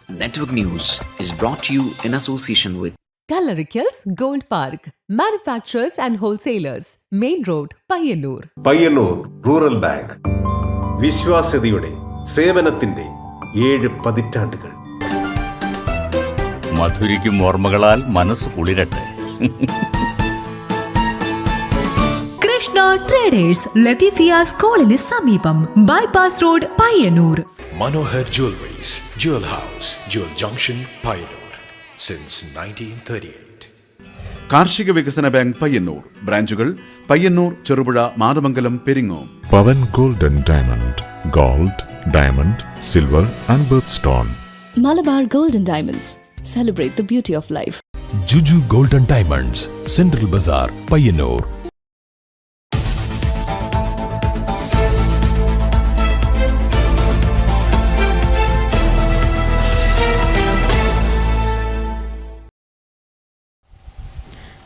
Network News is brought to you in association with Coloricals Gold Park, manufacturers and wholesalers, Main Road, Payyannur. Payyannur rural bank വിശ്വാസ്യതയുടെ സേവനത്തിന്റെ 7 പതിറ്റാണ്ടുകൾ. മധുരിക്കും ഓർമ്മകളാൽ മനസ്സ് കുളിരട്ടെ. Krishna traders Latheefiya സ്കൂളിന് സമീപം bypass road Payyanur. Manohar Jewelries, Jewel House, Jewel Junction, Payyannur since 1938. കാർഷിക വികസന bank Payyannur ബ്രാഞ്ചുകൾ Payyannur, Cherupuzha, Mathamangalam, Peringome. Pavan golden diamond, gold, diamond, silver and birth stone. Malabar golden diamonds, celebrate the beauty of life. Juju golden diamonds, central bazaar, Payyannur.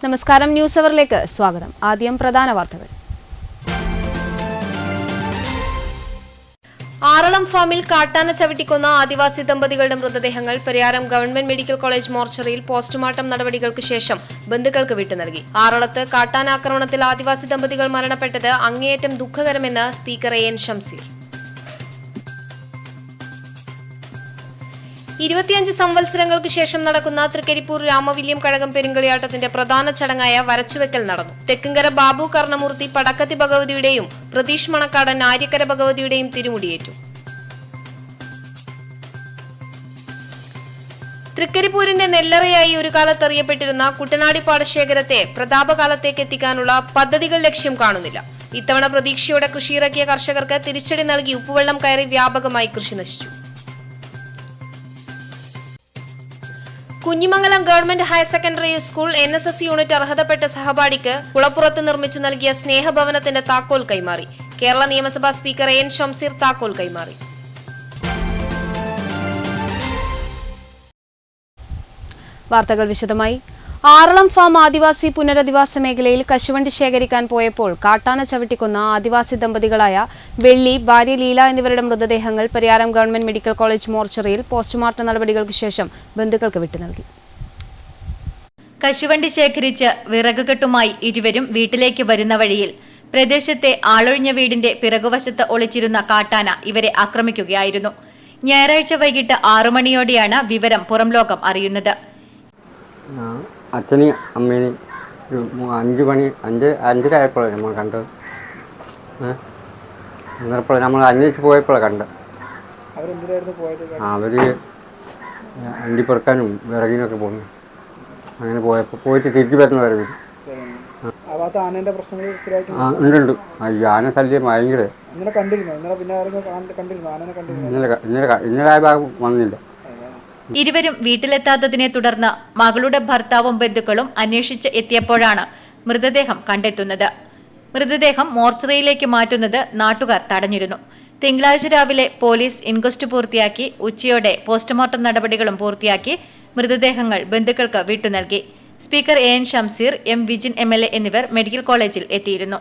നമസ്കാരം, news അവറിലേക്ക് സ്വാഗതം. ആദ്യം പ്രധാന വാർത്തകൾ. ആറളം ഫാമിൽ കാട്ടാന ചവിട്ടിക്കൊന്ന ആദിവാസി ദമ്പതികളുടെ മൃതദേഹങ്ങൾ പരിയാരം ഗവൺമെന്റ് മെഡിക്കൽ കോളേജ് മോർച്ചറിയിൽ പോസ്റ്റ്മോർട്ടം നടപടികൾക്ക് ശേഷം ബന്ധുക്കൾക്ക് വിട്ടു നൽകി. ആറളത്ത് കാട്ടാനാക്രമണത്തിൽ ആദിവാസി ദമ്പതികൾ മരണപ്പെട്ടത് അങ്ങേയറ്റം ദുഃഖകരമെന്ന് സ്പീക്കർ എൻ ഷംസീർ. 25 സംവത്സരങ്ങൾക്ക് ശേഷം നടക്കുന്ന തൃക്കരിപ്പൂർ രാമവില്യം കഴകം പെരുങ്കളിയാട്ടത്തിന്റെ പ്രധാന ചടങ്ങായ വരച്ചുവെക്കൽ നടന്നു. തെക്കുംകര ബാബു കർണമൂർത്തി പടക്കത്തി ഭഗവതിയുടെയും പ്രതീഷ് മണക്കാടൻ ആര്യക്കര ഭഗവതിയുടെയും തിരുമുടിയേറ്റു. തൃക്കരിപ്പൂരിന്റെ നെല്ലറയായി ഒരു കാലത്ത് അറിയപ്പെട്ടിരുന്ന കുട്ടനാടി പാടശേഖരത്തെ പ്രതാപകാലത്തേക്ക് എത്തിക്കാനുള്ള പദ്ധതികൾ ലക്ഷ്യം കാണുന്നില്ല. ഇത്തവണ പ്രതീക്ഷയോടെ കൃഷിയിറക്കിയ കർഷകർക്ക് തിരിച്ചടി നൽകി ഉപ്പുവെള്ളം കയറി വ്യാപകമായി കൃഷി നശിച്ചു. Kunhimangalam government higher secondary school NSS unit അർഹതപ്പെട്ട സഹപാഠിക്ക് കുളപ്പുറത്ത് നിർമ്മിച്ചു നൽകിയ സ്നേഹഭവനത്തിന്റെ താക്കോൽ കൈമാറി. കേരള നിയമസഭാ സ്പീക്കർ എൻ ഷംസീർ താക്കോൽ കൈമാറി. വാർത്തകൾ വിശദമായി. ആറളം ഫാം ആദിവാസി പുനരധിവാസ മേഖലയിൽ കശുവണ്ടി ശേഖരിക്കാൻ പോയപ്പോൾ കാട്ടാന ചവിട്ടിക്കൊന്ന ആദിവാസി ദമ്പതികളായ വെള്ളി, ഭാര്യ ലീല എന്നിവരുടെ മൃതദേഹങ്ങൾ പരിയാരം ഗവൺമെന്റ് മെഡിക്കൽ കോളേജ് മോർച്ചറിയിൽ പോസ്റ്റ്മോർട്ടം നടപടികൾക്ക് ശേഷം ബന്ധുക്കൾക്ക് വിട്ടു നൽകി. കശുവണ്ടി ശേഖരിച്ച് വിറകുകെട്ടുമായി ഇരുവരും വീട്ടിലേക്ക് വരുന്ന വഴിയിൽ പ്രദേശത്തെ ആളൊഴിഞ്ഞ വീടിന്റെ പിറകുവശത്ത് ഒളിച്ചിരുന്ന കാട്ടാന ഇവരെ ആക്രമിക്കുകയായിരുന്നു. ഞായറാഴ്ച വൈകിട്ട് 6 മണിയോടെയാണ് വിവരം പുറം ലോകം അറിയുന്നത്. അച്ഛനെയും അമ്മേനെയും 5 മണി 5:30 ആയപ്പോഴാണ് നമ്മൾ കണ്ടത്. അന്നേരപ്പോൾ നമ്മൾ അന്വേഷിച്ച് പോയപ്പോഴാണ് കണ്ടത്. അവർ അണ്ടി പെറുക്കാനും വിറകിനൊക്കെ പോകുന്നു. അങ്ങനെ പോയിട്ട് തിരിച്ചു വരുന്നവരെ ഉണ്ട്. ആന ശല്യം ഭയങ്കര. ഇന്നലെ ആ ഭാഗം വന്നില്ല. ഇരുവരും വീട്ടിലെത്താത്തതിനെ തുടർന്ന് മകളുടെ ഭർത്താവും ബന്ധുക്കളും അന്വേഷിച്ച് എത്തിയപ്പോഴാണ് മൃതദേഹം കണ്ടെത്തുന്നത്. മൃതദേഹം മോർച്ചറിയിലേക്ക് മാറ്റുന്നത് നാട്ടുകാർ തടഞ്ഞിരുന്നു. തിങ്കളാഴ്ച രാവിലെ പോലീസ് ഇൻക്വസ്റ്റ് പൂർത്തിയാക്കി ഉച്ചയോടെ പോസ്റ്റ്മോർട്ടം നടപടികളും പൂർത്തിയാക്കി മൃതദേഹങ്ങൾ ബന്ധുക്കൾക്ക് വിട്ടു നൽകി. Speaker N Shamseer, M Vijin MLA എന്നിവർ മെഡിക്കൽ കോളേജിൽ എത്തിയിരുന്നു.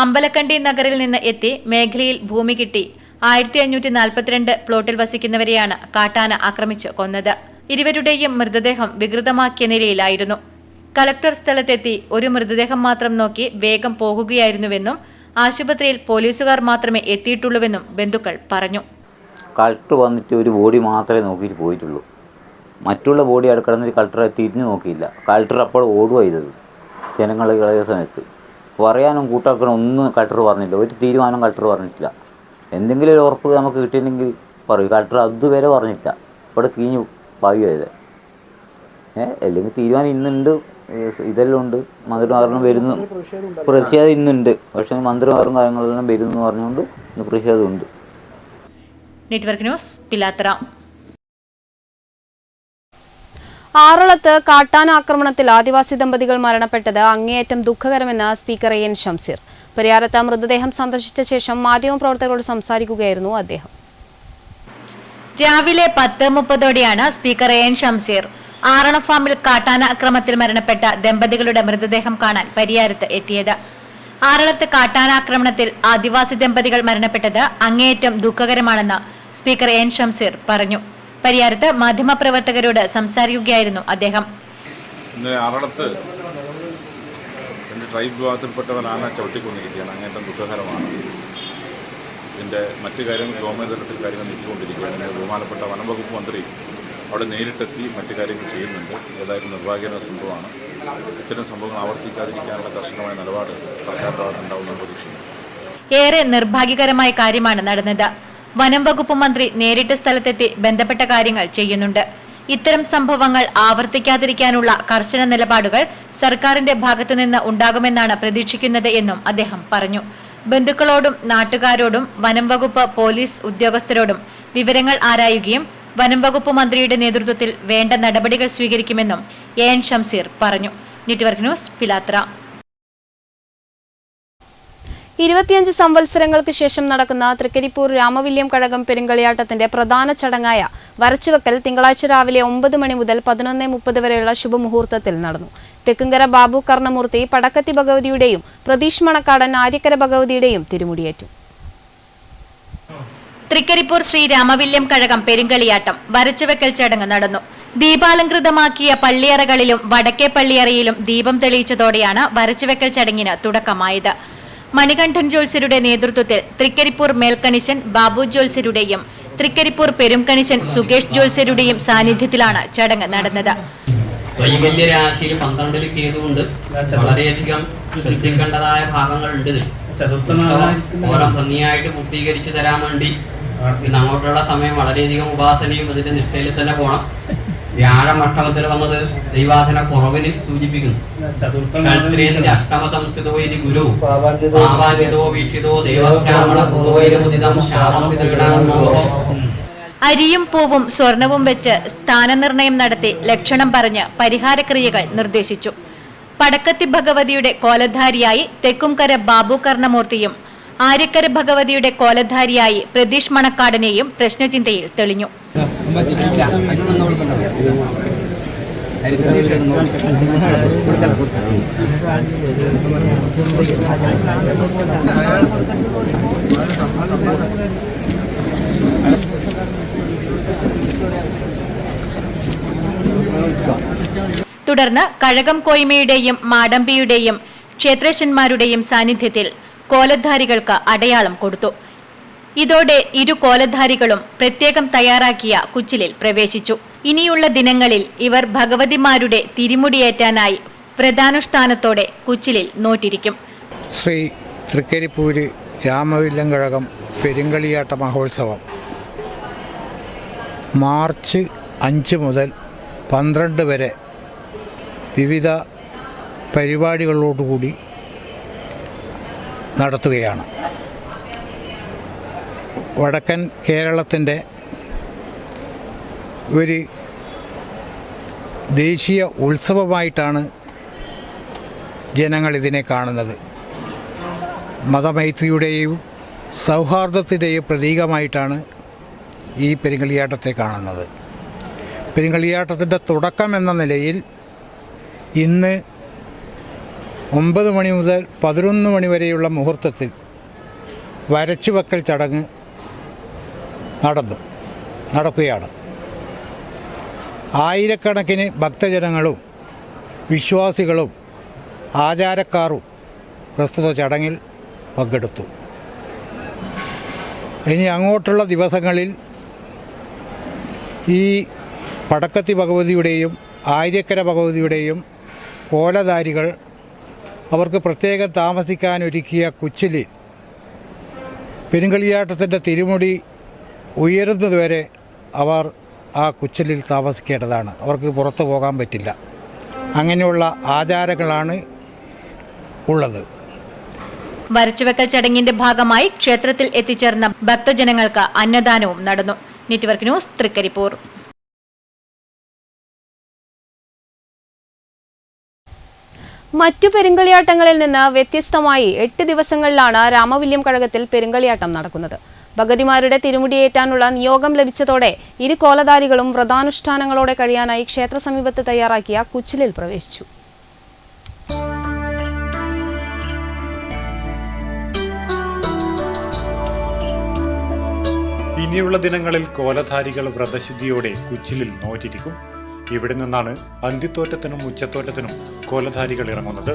അമ്പലക്കണ്ടി നഗറിൽ നിന്ന് എത്തി മേഖലയിൽ ഭൂമി കിട്ടി 1542 പ്ലോട്ടിൽ വസിക്കുന്നവരെയാണ് കാട്ടാന ആക്രമിച്ച് കൊന്നത്. ഇരുവരുടെയും മൃതദേഹം വികൃതമാക്കിയ നിലയിലായിരുന്നു. കലക്ടർ സ്ഥലത്തെത്തി ഒരു മൃതദേഹം മാത്രം നോക്കി വേഗം പോകുകയായിരുന്നുവെന്നും ആശുപത്രിയിൽ പോലീസുകാർ മാത്രമേ എത്തിയിട്ടുള്ളൂവെന്നും ബന്ധുക്കൾ പറഞ്ഞു. കളക്ടർ വന്നിട്ട് ഒരു ബോഡി മാത്രമേ നോക്കിയിട്ട് പോയിട്ടുള്ളൂ. മറ്റുള്ള ബോഡി അടുക്കിടന്നിട്ട് കളക്ടറെ തിരിഞ്ഞു നോക്കിയില്ല. കളക്ടർ അപ്പോൾ ഓടുക ചെയ്തത് ജനങ്ങൾ കളയ സമയത്ത്. പറയാനും കൂട്ടാക്കണം ഒന്നും കളക്ടർ പറഞ്ഞില്ല. ഒരു തീരുമാനം കളക്ടർ പറഞ്ഞിട്ടില്ല. എന്തെങ്കിലും ഒരു ഉറപ്പ് നമുക്ക് കിട്ടിയില്ലെങ്കിൽ പറയും. കളക്ടർ അതുവരെ പറഞ്ഞില്ല. ഇവിടെ കീഞ്ഞു പായുകയത്. അല്ലെങ്കിൽ തീരുമാനം ഇന്നുണ്ട്, ഇതെല്ലാം ഉണ്ട്. മന്ത്രിമാരണം വരുന്നു, പ്രതിഷേധം ഇന്നുണ്ട്. പക്ഷേ മന്ത്രിമാരും കാര്യങ്ങളെല്ലാം വരുന്നു പറഞ്ഞുകൊണ്ട് ഇന്ന് പ്രതിഷേധമുണ്ട്. Network news, Pilathara. ആറളത്ത് കാട്ടാന ആക്രമണത്തിൽ ആദിവാസി ദമ്പതികൾ മരണപ്പെട്ടത് അങ്ങേയറ്റം ദുഃഖകരമെന്ന് സ്പീക്കർ എൻ ഷംസീർ. പരിയാരത്ത് മൃതദേഹം സന്ദർശിച്ച ശേഷം മാധ്യമപ്രവർത്തകരോട് സംസാരിക്കുകയായിരുന്നു അദ്ദേഹം. രാവിലെ 10:30ഓടെയാണ് സ്പീക്കർ എൻ ഷംസീർ ആറളം ഫാമിൽ കാട്ടാന ആക്രമണത്തിൽ മരണപ്പെട്ട ദമ്പതികളുടെ മൃതദേഹം കാണാൻ പരിയാരത്ത് എത്തിയത്. ആറളത്ത് കാട്ടാനാക്രമണത്തിൽ ആദിവാസി ദമ്പതികൾ മരണപ്പെട്ടത് അങ്ങേയറ്റം ദുഃഖകരമാണെന്ന് സ്പീക്കർ എൻ ഷംസീർ പറഞ്ഞു. പരിയാരത്ത് മാധ്യമപ്രവർത്തകരോട് സംസാരിക്കുകയായിരുന്നു അദ്ദേഹം. ഇന്നലെ ആറളത്ത് എൻ്റെ ട്രൈബ് വിഭാഗത്തിൽപ്പെട്ടവൻ ആന ചവിട്ടിക്കൊണ്ടിരിക്കുകയാണ്. അങ്ങേറ്റം ദുഃഖകരമാണ്. ഇതിൻ്റെ മറ്റു കാര്യങ്ങൾ ഗവൺമെൻറ് തലത്തിൽ കാര്യങ്ങൾ നീക്കിക്കൊണ്ടിരിക്കുകയാണ്. ബഹുമാനപ്പെട്ട വനംവകുപ്പ് മന്ത്രി അവിടെ നേരിട്ടെത്തി മറ്റു കാര്യങ്ങൾ ചെയ്യുന്നുണ്ട്. ഏതായാലും നിർഭാഗ്യകരമായ സംഭവമാണ്. ഇത്തരം സംഭവങ്ങൾ ആവർത്തിക്കാതിരിക്കാനുള്ള കർശനമായ നിലപാട് സർക്കാർ ഭാഗത്തുണ്ടാവുമെന്ന് പ്രതീക്ഷിക്കുന്നു. ഏറെ നിർഭാഗ്യകരമായ കാര്യമാണ് നടന്നത്. വനംവകുപ്പ് മന്ത്രി നേരിട്ട് സ്ഥലത്തെത്തി ബന്ധപ്പെട്ട കാര്യങ്ങൾ ചെയ്യുന്നുണ്ട്. ഇത്തരം സംഭവങ്ങൾ ആവർത്തിക്കാതിരിക്കാനുള്ള കർശന നിലപാടുകൾ സർക്കാരിന്റെ ഭാഗത്തുനിന്ന് ഉണ്ടാകുമെന്നാണ് പ്രതീക്ഷിക്കുന്നത് എന്നും അദ്ദേഹം പറഞ്ഞു. ബന്ധുക്കളോടും നാട്ടുകാരോടും വനംവകുപ്പ് പോലീസ് ഉദ്യോഗസ്ഥരോടും വിവരങ്ങൾ ആരായുകയും വനംവകുപ്പ് മന്ത്രിയുടെ നേതൃത്വത്തിൽ വേണ്ട നടപടികൾ സ്വീകരിക്കുമെന്നും എൻ ഷംസീർ പറഞ്ഞു. നെറ്റ്വർക്ക് ന്യൂസ്, പിലാത്ര. 25 സംവത്സരങ്ങൾക്ക് ശേഷം നടക്കുന്ന തൃക്കരിപ്പൂർ രാമവില്യം കഴകം പെരുങ്കളിയാട്ടത്തിന്റെ പ്രധാന ചടങ്ങായ വരച്ചുവെക്കൽ തിങ്കളാഴ്ച രാവിലെ 9 മണി മുതൽ 11:30 വരെയുള്ള ശുഭമുഹൂർത്തത്തിൽ നടന്നു. തെക്കുംകര ബാബു കർണമൂർത്തി പടക്കത്തി ഭഗവതിയുടെയും പ്രതീഷ് മണക്കാടൻ ആര്യക്കര ഭഗവതിയുടെയും തിരുമുടിയേറ്റു. തൃക്കരിപ്പൂർ ശ്രീ രാമവില്യം കഴകം പെരുങ്കളിയാട്ടം വരച്ചുവെക്കൽ ചടങ്ങ് നടന്നു. ദീപാലങ്കൃതമാക്കിയ പള്ളിയറകളിലും വടക്കേ പള്ളിയറയിലും ദീപം തെളിയിച്ചതോടെയാണ് വരച്ചുവെക്കൽ ചടങ്ങിന് തുടക്കമായത്. മണികണ്ഠൻ ജ്യോത്സ്യരുടെ നേതൃത്വത്തിൽ തൃക്കരിപ്പൂർ മേൽക്കണിശൻ ബാബു ജ്യോത്സ്യരുടെയും തൃക്കരിപ്പൂർ പെരുംകണിശൻ സുകേഷ് ജ്യോത്സ്യരുടെയും സാന്നിധ്യത്തിലാണ് ചടങ്ങ് നടന്നത്. വൈകല്യ രാശിയിൽ 12 കേതുകൊണ്ട് വളരെയധികം ശ്രദ്ധിക്കേണ്ടതായ ഭാഗങ്ങളുണ്ട്. ഓരോ ഭംഗിയായിട്ട് പൂർത്തീകരിച്ചു തരാൻ വേണ്ടി പിന്നെ അങ്ങോട്ടുള്ള സമയം വളരെയധികം ഉപാസനയും അതിന്റെ നിഷ്ഠയിൽ തന്നെ പോകണം. വ്യാഴം അഷ്ടമത്തിൽ വന്നത് ദൈവാധന കുറവിന് സൂചിപ്പിക്കുന്നു. ക്ഷത്രിയന്റെ അഷ്ടമ സംസ്കൃതോ ഇതി ഗുരു പാവാന്വിതോ വീക്ഷിതോ ദേവബ്രാഹ്മണ പൂർവൈരമുദിതം ശാപം പിതൃഗണോ. അരിയും പൂവും സ്വർണവും വെച്ച് സ്ഥാനനിർണയം നടത്തി ലക്ഷണം പറഞ്ഞ് പരിഹാരക്രിയകൾ നിർദ്ദേശിച്ചു. പടക്കത്തി ഭഗവതിയുടെ കോലധാരിയായി തെക്കുംകര ബാബു കർണമൂർത്തിയും ആര്യക്കര ഭഗവതിയുടെ കോലധാരിയായി പ്രതീഷ് മണക്കാടനെയും പ്രശ്നചിന്തയിൽ തെളിഞ്ഞു. തുടർന്ന് കഴകം കോയ്മയുടെയും മാടമ്പിയുടെയും ക്ഷേത്രേശന്മാരുടെയും സാന്നിധ്യത്തിൽ കോലധാരികൾക്ക് അടയാളം കൊടുത്തു. ഇതോടെ ഇരു കോലധാരികളും പ്രത്യേകം തയ്യാറാക്കിയ കുച്ചിലിൽ പ്രവേശിച്ചു. ഇനിയുള്ള ദിനങ്ങളിൽ ഇവർ ഭഗവതിമാരുടെ തിരുമുടിയേറ്റാനായി വ്രതാനുഷ്ഠാനത്തോടെ കുച്ചിലിൽ നോട്ടിരിക്കും. ശ്രീ തൃക്കരിപ്പൂര് രാമവില്യം കഴകം പെരുങ്കളിയാട്ട മഹോത്സവം മാർച്ച് 5 മുതൽ 12 വരെ വിവിധ പരിപാടികളോടുകൂടി നടത്തുകയാണ്. വടക്കൻ കേരളത്തിൻ്റെ ഒരു ദേശീയ ഉത്സവമായിട്ടാണ് ജനങ്ങൾ ഇതിനെ കാണുന്നത്. മതമൈത്രിയുടെയും സൗഹാർദ്ദത്തിൻ്റെയും പ്രതീകമായിട്ടാണ് ഈ പെരുങ്കളിയാട്ടത്തെ കാണുന്നത്. പെരുങ്കളിയാട്ടത്തിൻ്റെ തുടക്കം എന്ന നിലയിൽ ഇന്ന് 9 മണി മുതൽ 11 മണി വരെയുള്ള മുഹൂർത്തത്തിൽ വരച്ചുവെക്കൽ ചടങ്ങ് നടക്കുകയാണ്. ആയിരക്കണക്കിന് ഭക്തജനങ്ങളും വിശ്വാസികളും ആചാരക്കാരും പ്രസ്തുത ചടങ്ങിൽ പങ്കെടുത്തു. ഇനി അങ്ങോട്ടുള്ള ദിവസങ്ങളിൽ ഈ പടക്കത്തി ഭഗവതിയുടെയും ആര്യക്കര ഭഗവതിയുടെയും കോലധാരികൾ അവർക്ക് പ്രത്യേകം താമസിക്കാനൊരുക്കിയ കുച്ചിൽ പെരുങ്കളിയാട്ടത്തിൻ്റെ തിരുമുടി ഉയരുന്നതുവരെ അവർ ആ കുച്ചിലിൽ താമസിക്കേണ്ടതാണ്. അവർക്ക് പുറത്തു പോകാൻ പറ്റില്ല. അങ്ങനെയുള്ള ആചാരങ്ങളാണ് ഉള്ളത്. വരച്ചുവെക്കൽ ചടങ്ങിന്റെ ഭാഗമായി ക്ഷേത്രത്തിൽ എത്തിച്ചേർന്ന ഭക്തജനങ്ങൾക്ക് അന്നദാനവും നടന്നു. Network news, Trikaripur. മറ്റു പെരുങ്കളിയാട്ടങ്ങളിൽ നിന്ന് വ്യത്യസ്തമായി 8 ദിവസങ്ങളിലാണ് രാമവില്യം കഴകത്തിൽ പെരുങ്കളിയാട്ടം നടക്കുന്നത്. ഭഗവതിമാരുടെ തിരുമുടിയേറ്റാനുള്ള നിയോഗം ലഭിച്ചതോടെ ഇരു കോലധാരികളും വ്രതാനുഷ്ഠാനങ്ങളോടെ കഴിയാനായി ക്ഷേത്ര സമീപത്ത് തയ്യാറാക്കിയ കുച്ചിലിൽ പ്രവേശിച്ചു. ഇനിയുള്ള ദിനങ്ങളിൽ കോലധാരികൾ വ്രതശുദ്ധിയോടെ കുച്ചിലിൽ നോറ്റിരിക്കും. ഇവിടെ നിന്നാണ് അന്തിത്തോറ്റത്തിനും ഉച്ചത്തോറ്റത്തിനും കോലധാരികൾ ഇറങ്ങുന്നത്.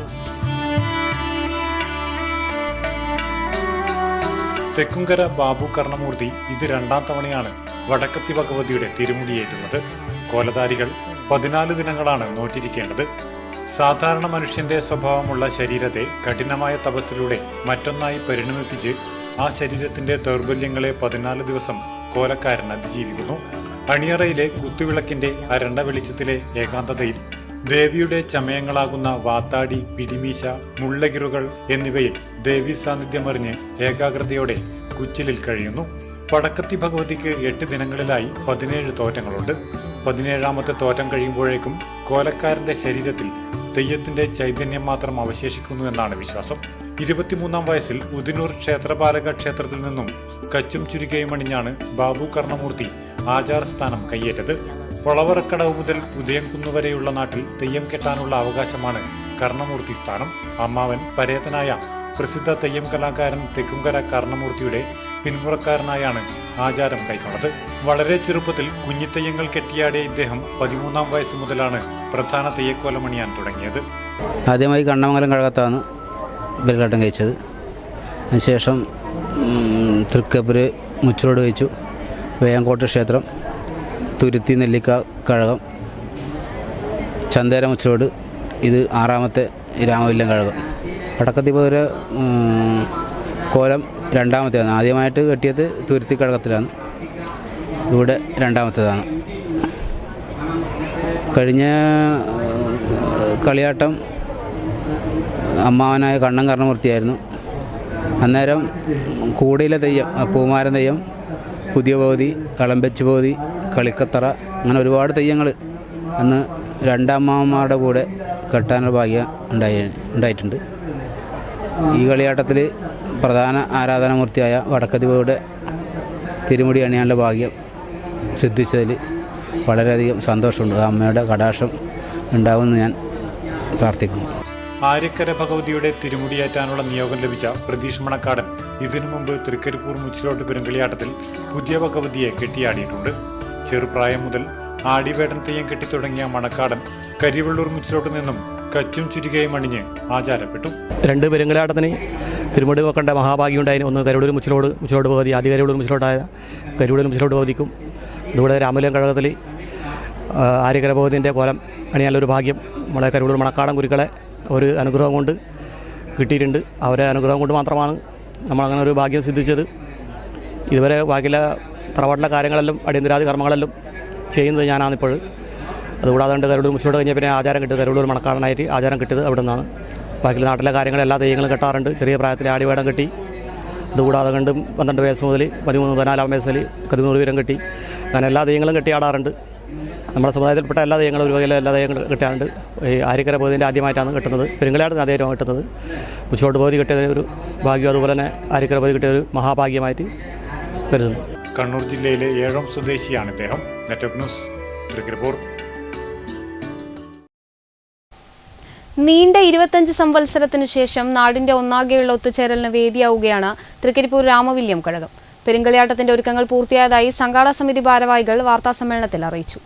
തെക്കുംകര ബാബു കർണമൂർത്തി ഇത് 2ാം തവണയാണ് വടക്കത്തി ഭഗവതിയുടെ തിരുമുടിയേറ്റുന്നത്. കോലധാരികൾ 14 ദിനങ്ങളാണ് നോറ്റിരിക്കേണ്ടത്. സാധാരണ മനുഷ്യന്റെ സ്വഭാവമുള്ള ശരീരത്തെ കഠിനമായ തപസ്സിലൂടെ മറ്റൊന്നായി പരിണമിപ്പിച്ച് ആ ശരീരത്തിന്റെ ദൗർബല്യങ്ങളെ 14 ദിവസം കോലക്കാരൻ അതിജീവിക്കുന്നു. അണിയറയിലെ കുത്തുവിളക്കിന്റെ അരണ്ട വെളിച്ചത്തിലെ ഏകാന്തതയിൽ ദേവിയുടെ ചമയങ്ങളാകുന്ന വാത്താടി, പിടിമീശ, മുള്ളകിറുകൾ എന്നിവയിൽ ദേവീ സാന്നിധ്യമറിഞ്ഞ് ഏകാഗ്രതയോടെ കുച്ചിലിൽ കഴിയുന്നു. വടക്കത്തി ഭഗവതിക്ക് 8 ദിനങ്ങളിലായി 17 തോറ്റങ്ങളുണ്ട്. 17ാമത്തെ തോറ്റം കഴിയുമ്പോഴേക്കും കോലക്കാരന്റെ ശരീരത്തിൽ തെയ്യത്തിന്റെ ചൈതന്യം മാത്രം അവശേഷിക്കുന്നു എന്നാണ് വിശ്വാസം. 23ാം വയസ്സിൽ ഉദിനൂർ ക്ഷേത്രപാലക ക്ഷേത്രത്തിൽ നിന്നും കച്ചും ചുരികയും അണിഞ്ഞാണ് ബാബു കർണമൂർത്തി ആചാരസ്ഥാനം കയ്യേറ്റത്. വളവറക്കടവ് മുതൽ ഉദയംകുന്നു വരെയുള്ള നാട്ടിൽ തെയ്യം കെട്ടാനുള്ള അവകാശമാണ് കർണമൂർത്തി സ്ഥാനം. അമ്മാവൻ പരേതനായ പ്രസിദ്ധ തെയ്യം കലാകാരൻ തെക്കുംകര കർണമൂർത്തിയുടെ പിന്മുറക്കാരനായാണ് ആചാരം കൈക്കൊണ്ടത്. വളരെ ചെറുപ്പത്തിൽ കുഞ്ഞിത്തെയ്യങ്ങൾ കെട്ടിയാടിയ ഇദ്ദേഹം 13ാം വയസ്സ് മുതലാണ് പ്രധാന തെയ്യക്കോലമണിയാൻ തുടങ്ങിയത്. ആദ്യമായി കണ്ണമംഗലം കഴകത്താണ് ബലിഘട്ടം കഴിച്ചത്. അതിനുശേഷം തൃക്കപ്പൂര് മുച്ചിലോട് കഴിച്ചു, വേയങ്കോട്ട് ക്ഷേത്രം, തുരുത്തി നെല്ലിക്ക കഴകം, ചന്തേര മുച്ചിലോട്, ഇത് 6ാമത്തെ രാമവില്ലം കഴകം. വടക്കത്തി ഭഗവതിയുടെ കോലം 2ാമത്തേതാണ്. ആദ്യമായിട്ട് കെട്ടിയത് തുരുത്തി കഴകത്തിലാണ്, ഇവിടെ 2ാമത്തേതാണ്. കഴിഞ്ഞ കളിയാട്ടം അമ്മാവനായ കണ്ണൻ കർണമൂർത്തിയായിരുന്നു. അന്നേരം കൂടിയിലെ തെയ്യം, പൂമാരൻ തെയ്യം, പുതിയ ഭഗവതി, കളമ്പെച്ച് ഭഗവതി, കളിക്കത്തറ, അങ്ങനെ ഒരുപാട് തെയ്യങ്ങൾ അന്ന് 2 അമ്മാവന്മാരുടെ കൂടെ കെട്ടാനുള്ള ഭാഗ്യം ഉണ്ടായിട്ടുണ്ട്. ഈ കളിയാട്ടത്തിൽ പ്രധാന ആരാധനാമൂർത്തിയായ വടക്കത്തി ഭഗവതിയുടെ തിരുമുടി അണിയാനുള്ള ഭാഗ്യം സിദ്ധിച്ചതിൽ വളരെയധികം സന്തോഷമുണ്ട്. ആ അമ്മയുടെ കടാക്ഷം ഉണ്ടാവുമെന്ന് ഞാൻ പ്രാർത്ഥിക്കുന്നു. ആര്യക്കര ഭഗവതിയുടെ തിരുമുടിയേറ്റാനുള്ള നിയോഗം ലഭിച്ച പ്രതീഷ് മണക്കാടൻ ഇതിനു മുമ്പ് തൃക്കരിപ്പൂർ മുച്ചിലോട്ട് പെരുങ്കളിയാട്ടത്തിൽ പുതിയ ഭഗവതിയെ കെട്ടിയാടിയിട്ടുണ്ട്. ചെറുപ്രായം മുതൽ ആടിവേടൻ തെയ്യം കെട്ടിത്തുടങ്ങിയ മണക്കാടൻ കരിവള്ളൂർ മുച്ചിലോട്ട് നിന്നും കച്ചും ചുരികയും അണിഞ്ഞ് ആചാരപ്പെട്ടു. 2 പെരുങ്കളിയാട്ടത്തിന് തിരുമുടി വെക്കേണ്ട മഹാഭാഗ്യം ഉണ്ടായിരുന്നു. ഒന്ന് കരുവള്ളൂർ മുച്ചിലോട് ഭഗവതി, ആദ്യ കരുവള്ളൂർ മുച്ചിലോട്ടായ കരുവള്ളൂർ മുച്ചിലോട്ട് ഭഗവതിക്കും, അതുപോലെ രാമലയം കഴകത്തിൽ ആര്യക്കര ഭഗവതിൻ്റെ കോലം അണിയാനൊരു ഭാഗ്യം നമ്മളെ കരുവള്ളൂർ മണക്കാടൻ കുരുക്കളെ ഒരു അനുഗ്രഹം കൊണ്ട് കിട്ടിയിട്ടുണ്ട്. അവരെ അനുഗ്രഹം കൊണ്ട് മാത്രമാണ് നമ്മളങ്ങനെ ഒരു ഭാഗ്യം സിദ്ധിച്ചത്. ഇതുവരെ ബാക്കിയുള്ള തറവാട്ടിലെ കാര്യങ്ങളെല്ലാം അടിയന്തരാദി കർമ്മങ്ങളെല്ലാം ചെയ്യുന്നത് ഞാനാണിപ്പോൾ. അതുകൂടാതെ കരുവള്ളൂർ മുച്ചിലോട് കഴിഞ്ഞാൽ പിന്നെ ആചാരം കിട്ടിയത് കരുവള്ളൂർ മണക്കാടനായിട്ട് ആചാരം കിട്ടിയത് അവിടെ നിന്നാണ്. ബാക്കിയുള്ള നാട്ടിലെ കാര്യങ്ങൾ എല്ലാ തെയ്യങ്ങളും കെട്ടാറുണ്ട്. ചെറിയ പ്രായത്തിൽ ആടിവേടം കെട്ടി, അതുകൂടാതെ 12 വയസ്സ് മുതൽ 13-14 വയസ്സിൽ 13 വീരം കെട്ടി, അങ്ങനെ എല്ലാ തെയ്യങ്ങളും കെട്ടിയാടാറുണ്ട്. നമ്മുടെ സമുദായത്തിൽപ്പെട്ട എല്ലാ തെയ്യങ്ങളും ഒരു വകയിലെ എല്ലാ തെയ്യങ്ങളും കെട്ടാറുണ്ട്. ഈ ആര്യക്കര ഭഗവതിൻ്റെ ആദ്യമായിട്ടാണ് കെട്ടുന്നത്. പെരുങ്കളിയാട്ടത്തിന് ആദ്യമായിട്ടാണ് കെട്ടുന്നത്. മുച്ചിലോട്ട് ഭഗവതി കെട്ടിയത് ഒരു ഭാഗ്യം, അതുപോലെ തന്നെ ആര്യക്കര ഭഗവതി കെട്ടിയ ഒരു മഹാഭാഗ്യമായിട്ട് കരുതുന്നു. കണ്ണൂർ ജില്ലയിലെ ഏഴോം സ്വദേശിയാണ് ഇദ്ദേഹം. Network news, Trikaripur. നീണ്ട 25 സംവത്സരത്തിനു ശേഷം നാടിന്റെ ഒന്നാകെയുള്ള ഒത്തുചേരലിന് വേദിയാവുകയാണ് തൃക്കരിപ്പൂർ രാമവില്യം കഴകം. പെരുങ്കളിയാട്ടത്തിന്റെ ഒരുക്കങ്ങൾ പൂർത്തിയായതായി സംഘാടക സമിതി ഭാരവാഹികൾ വാർത്താസമ്മേളനത്തിൽ അറിയിച്ചു.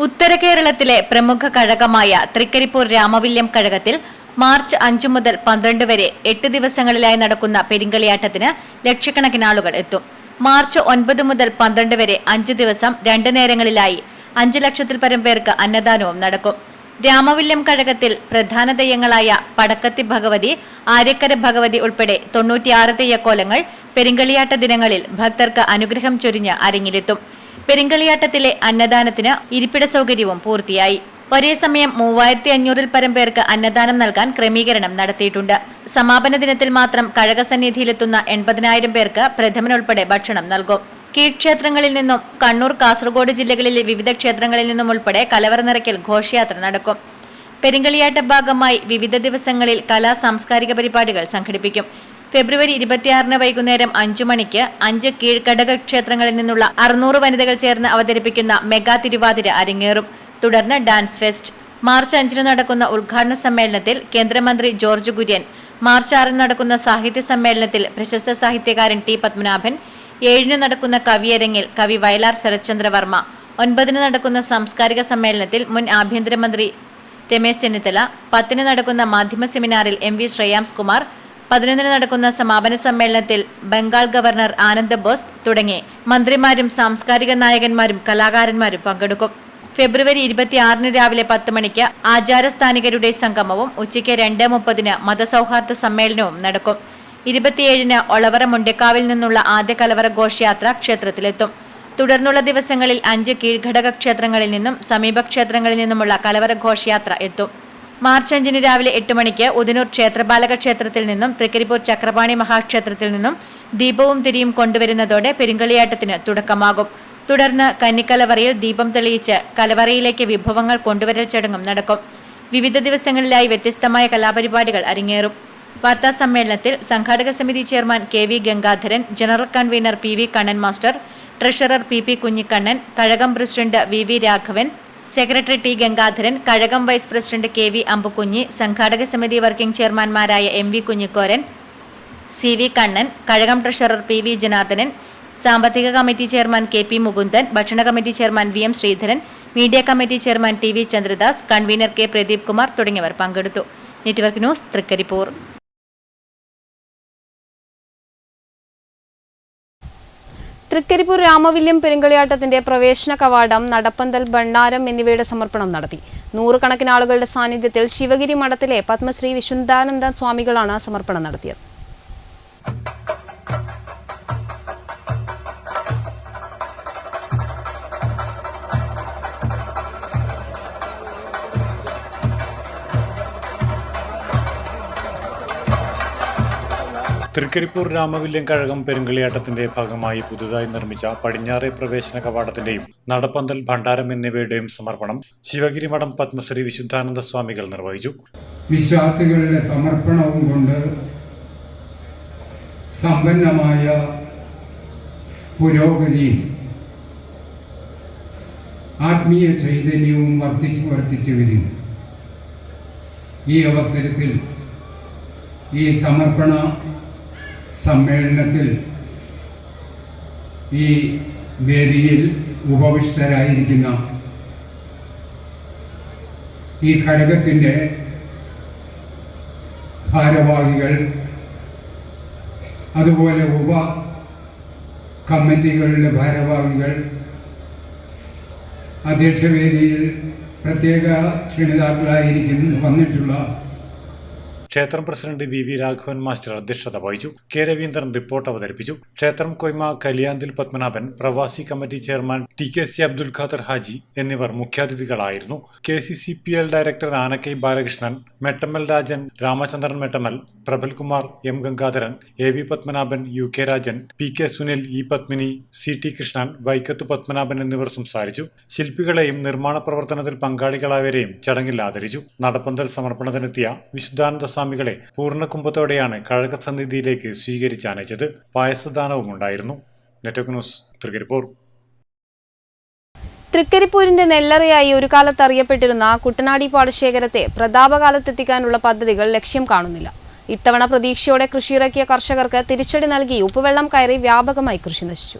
ഉത്തര കേരളത്തിലെ പ്രമുഖ കഴകമായ തൃക്കരിപ്പൂർ രാമവില്യം കഴകത്തിൽ മാർച്ച് 5 മുതൽ 12 വരെ 8 ദിവസങ്ങളിലായി നടക്കുന്ന പെരുങ്കളിയാട്ടത്തിന് ലക്ഷക്കണക്കിന് ആളുകൾ എത്തും. മാർച്ച് 9 മുതൽ 12 വരെ 5 ദിവസം 2 നേരങ്ങളിലായി 5 ലക്ഷത്തിൽ പരം പേർക്ക് അന്നദാനവും നടക്കും. രാമവില്യം കഴകത്തിൽ പ്രധാന തെയ്യങ്ങളായ പടക്കത്തി ഭഗവതി, ആര്യക്കര ഭഗവതി ഉൾപ്പെടെ 96 തെയ്യക്കോലങ്ങൾ പെരുങ്കളിയാട്ട ദിനങ്ങളിൽ ഭക്തർക്ക് അനുഗ്രഹം ചൊരിഞ്ഞ് അരങ്ങിലെത്തും. പെരുങ്കളിയാട്ടത്തിലെ അന്നദാനത്തിന് ഇരിപ്പിട സൗകര്യവും പൂർത്തിയായി. ഒരേ സമയം 3500-ൽ പരം പേർക്ക് അന്നദാനം നൽകാൻ ക്രമീകരണം നടത്തിയിട്ടുണ്ട്. സമാപന ദിനത്തിൽ മാത്രം കഴകസന്നിധിയിലെത്തുന്ന 80,000 പേർക്ക് പ്രഥമനുൾപ്പെടെ ഭക്ഷണം നൽകും. കീഴ്ക്ഷേത്രങ്ങളിൽ നിന്നും കണ്ണൂർ, കാസർഗോഡ് ജില്ലകളിലെ വിവിധ ക്ഷേത്രങ്ങളിൽ നിന്നും ഉൾപ്പെടെ കലവറ നിറയ്ക്കൽ ഘോഷയാത്ര നടക്കും. പെരുങ്കളിയാട്ട ഭാഗമായി വിവിധ ദിവസങ്ങളിൽ കലാ സാംസ്കാരിക പരിപാടികൾ സംഘടിപ്പിക്കും. ഫെബ്രുവരി 26-ന് വൈകുന്നേരം 5 മണിക്ക് 5 കീഴ്ഘടക ക്ഷേത്രങ്ങളിൽ നിന്നുള്ള 600 വനിതകൾ ചേർന്ന് അവതരിപ്പിക്കുന്ന മെഗാ തിരുവാതിര അരങ്ങേറും. തുടർന്ന് ഡാൻസ് ഫെസ്റ്റ്. മാർച്ച് 5-ന് നടക്കുന്ന ഉദ്ഘാടന സമ്മേളനത്തിൽ കേന്ദ്രമന്ത്രി ജോർജ് കുര്യൻ, മാർച്ച് 6-ന് നടക്കുന്ന സാഹിത്യ സമ്മേളനത്തിൽ പ്രശസ്ത സാഹിത്യകാരൻ ടി പത്മനാഭൻ, 7 നടക്കുന്ന കവിയരങ്ങിൽ കവി വയലാർ ശരത്ചന്ദ്രവർമ്മ, 9 നടക്കുന്ന സാംസ്കാരിക സമ്മേളനത്തിൽ മുൻ ആഭ്യന്തരമന്ത്രി രമേശ് ചെന്നിത്തല, 10 നടക്കുന്ന മാധ്യമ സെമിനാറിൽ MV ശ്രേയാംസ് കുമാർ, 11 നടക്കുന്ന സമാപന സമ്മേളനത്തിൽ ബംഗാൾ ഗവർണർ ആനന്ദ ബോസ് തുടങ്ങി മന്ത്രിമാരും സാംസ്കാരിക നായകന്മാരും കലാകാരന്മാരും പങ്കെടുക്കും. ഫെബ്രുവരി 26 രാവിലെ 10 മണിക്ക് ആചാരസ്ഥാനികരുടെ സംഗമവും ഉച്ചയ്ക്ക് 2:30 മതസൗഹാർദ്ദ സമ്മേളനവും നടക്കും. 27 ഒളവറ മുണ്ടക്കാവിൽ നിന്നുള്ള ആദ്യ കലവറ ഘോഷയാത്ര ക്ഷേത്രത്തിലെത്തും. തുടർന്നുള്ള ദിവസങ്ങളിൽ 5 കീഴ്ഘടക ക്ഷേത്രങ്ങളിൽ നിന്നും സമീപ ക്ഷേത്രങ്ങളിൽ നിന്നുമുള്ള കലവറ ഘോഷയാത്ര എത്തും. മാർച്ച് 5 രാവിലെ 8 മണിക്ക് ഉദനൂർ ക്ഷേത്രപാലക ക്ഷേത്രത്തിൽ നിന്നും തൃക്കരിപ്പൂർ ചക്രപാണി മഹാക്ഷേത്രത്തിൽ നിന്നും ദീപവും തിരിയും കൊണ്ടുവരുന്നതോടെ പെരുങ്കളിയാട്ടത്തിന് തുടക്കമാകും. തുടർന്ന് കന്നിക്കലവറയിൽ ദീപം തെളിയിച്ച് കലവറയിലേക്ക് വിഭവങ്ങൾ കൊണ്ടുവരൽ ചടങ്ങും നടക്കും. വിവിധ ദിവസങ്ങളിലായി വ്യത്യസ്തമായ കലാപരിപാടികൾ അരങ്ങേറും. വാർത്താ സമ്മേളനത്തിൽ സംഘാടക സമിതി chairman KV Gangadharan, general convener PV Kannan master, treasurer PP Kunhikannan, കഴകം president VV Raghavan, secretary T Gangadharan, കഴകം വൈസ് പ്രസിഡന്റ് KV അമ്പുകുഞ്ഞി, സംഘാടക സമിതി വർക്കിംഗ് ചെയർമാൻമാരായ MV കുഞ്ഞിക്കോരൻ, CV കണ്ണൻ, കഴകം ട്രഷറർ PV ജനാർദ്ദനൻ, സാമ്പത്തിക കമ്മിറ്റി ചെയർമാൻ KP മുകുന്ദൻ, ഭക്ഷണ committee chairman VM Sreedharan, media committee chairman TV Chandradas, convener K Pradeep Kumar തുടങ്ങിയവർ പങ്കെടുത്തു. Network news, Trikaripur. തൃക്കരിപ്പൂർ രാമവില്യം പെരുങ്കളിയാട്ടത്തിന്റെ പ്രവേശന കവാടം, നടപ്പന്തൽ, ഭണ്ഡാരം എന്നിവയുടെ സമർപ്പണം നടത്തി. 100 കണക്കിന് ആളുകളുടെ സാന്നിധ്യത്തിൽ ശിവഗിരി മഠത്തിലെ പത്മശ്രീ വിശുദ്ധാനന്ദ സ്വാമികളാണ് സമർപ്പണം നടത്തിയത്. തൃക്കരിപ്പൂർ രാമവില്യം കഴകം പെരുങ്കളിയാട്ടത്തിന്റെ ഭാഗമായി പുതുതായി നിർമ്മിച്ച പടിഞ്ഞാറേ പ്രവേശന കവാടത്തിന്റെയും നടപ്പന്തൽ, ഭണ്ഡാരം എന്നിവയുടെയും സമർപ്പണം ശിവഗിരി മഠം പത്മശ്രീ വിശുദ്ധാനന്ദ സ്വാമികൾ നിർവഹിച്ചു. വിശ്വാസികളുടെ സമർപ്പണവും കൊണ്ട് സമ്പന്നമായ പുരോഗതിയും ആത്മീയ ചൈതന്യവും വർദ്ധിച്ചു വരും. ഈ അവസരത്തിൽ ഈ സമർപ്പണ സമ്മേളനത്തിൽ ഈ വേദിയിൽ ഉപവിഷ്ടരായിരിക്കുന്ന ഈ ഘടകത്തിൻ്റെ ഭാരവാഹികൾ, അതുപോലെ ഉപ കമ്മിറ്റികളുടെ ഭാരവാഹികൾ, അധ്യക്ഷവേദിയിൽ പ്രത്യേക ക്ഷണിതാക്കളായിരിക്കുന്ന വന്നിട്ടുള്ള ക്ഷേത്രം പ്രസിഡന്റ് VV രാഘവൻ മാസ്റ്റർ അധ്യക്ഷത വഹിച്ചു. K രവീന്ദ്രൻ റിപ്പോർട്ട് അവതരിപ്പിച്ചു. ക്ഷേത്രം കൊയ്മ കലിയാന്തിൽ പത്മനാഭൻ, പ്രവാസി committee chairman TKC Abdul Khader Haji എന്നിവർ മുഖ്യാതിഥികളായിരുന്നു. KCCPL director Anakkai Balakrishnan, Mettammal Rajan, Ramachandran Mettammal, Prabalkumar, M Gangadharan, AV Padmanabhan, UK Rajan, PK Sunil, E Padmini, CT Krishnan, Vaikkath Padmanabhan എന്നിവർ സംസാരിച്ചു. ശില്പികളെയും നിർമ്മാണ പ്രവർത്തനത്തിൽ പങ്കാളികളായവരെയും ചടങ്ങിൽ ആദരിച്ചു. നടപ്പന്തൽ സമർപ്പണത്തിനെത്തിയ വിശുദ്ധാനന്ദ സ്വാമികളെ പൂർണ്ണകുംഭത്തോടെയാണ് കഴകസന്നിധിയിലേക്ക് സ്വീകരിച്ചയച്ചത്. പായസദാനവും ഉണ്ടായിരുന്നു. Network news, Trikaripur. തൃക്കരിപ്പൂരിന്റെ നെല്ലറയായി ഒരു കാലത്ത് അറിയപ്പെട്ടിരുന്ന കുട്ടനാടി പാടശേഖരത്തെ പ്രതാപകാലത്തെത്തിക്കാനുള്ള പദ്ധതികൾ ലക്ഷ്യം കാണുന്നില്ല. ഇത്തവണ പ്രതീക്ഷയോടെ കൃഷിയിറക്കിയ കർഷകർക്ക് തിരിച്ചടി നൽകി ഉപ്പുവെള്ളം കയറി വ്യാപകമായി കൃഷി നശിച്ചു.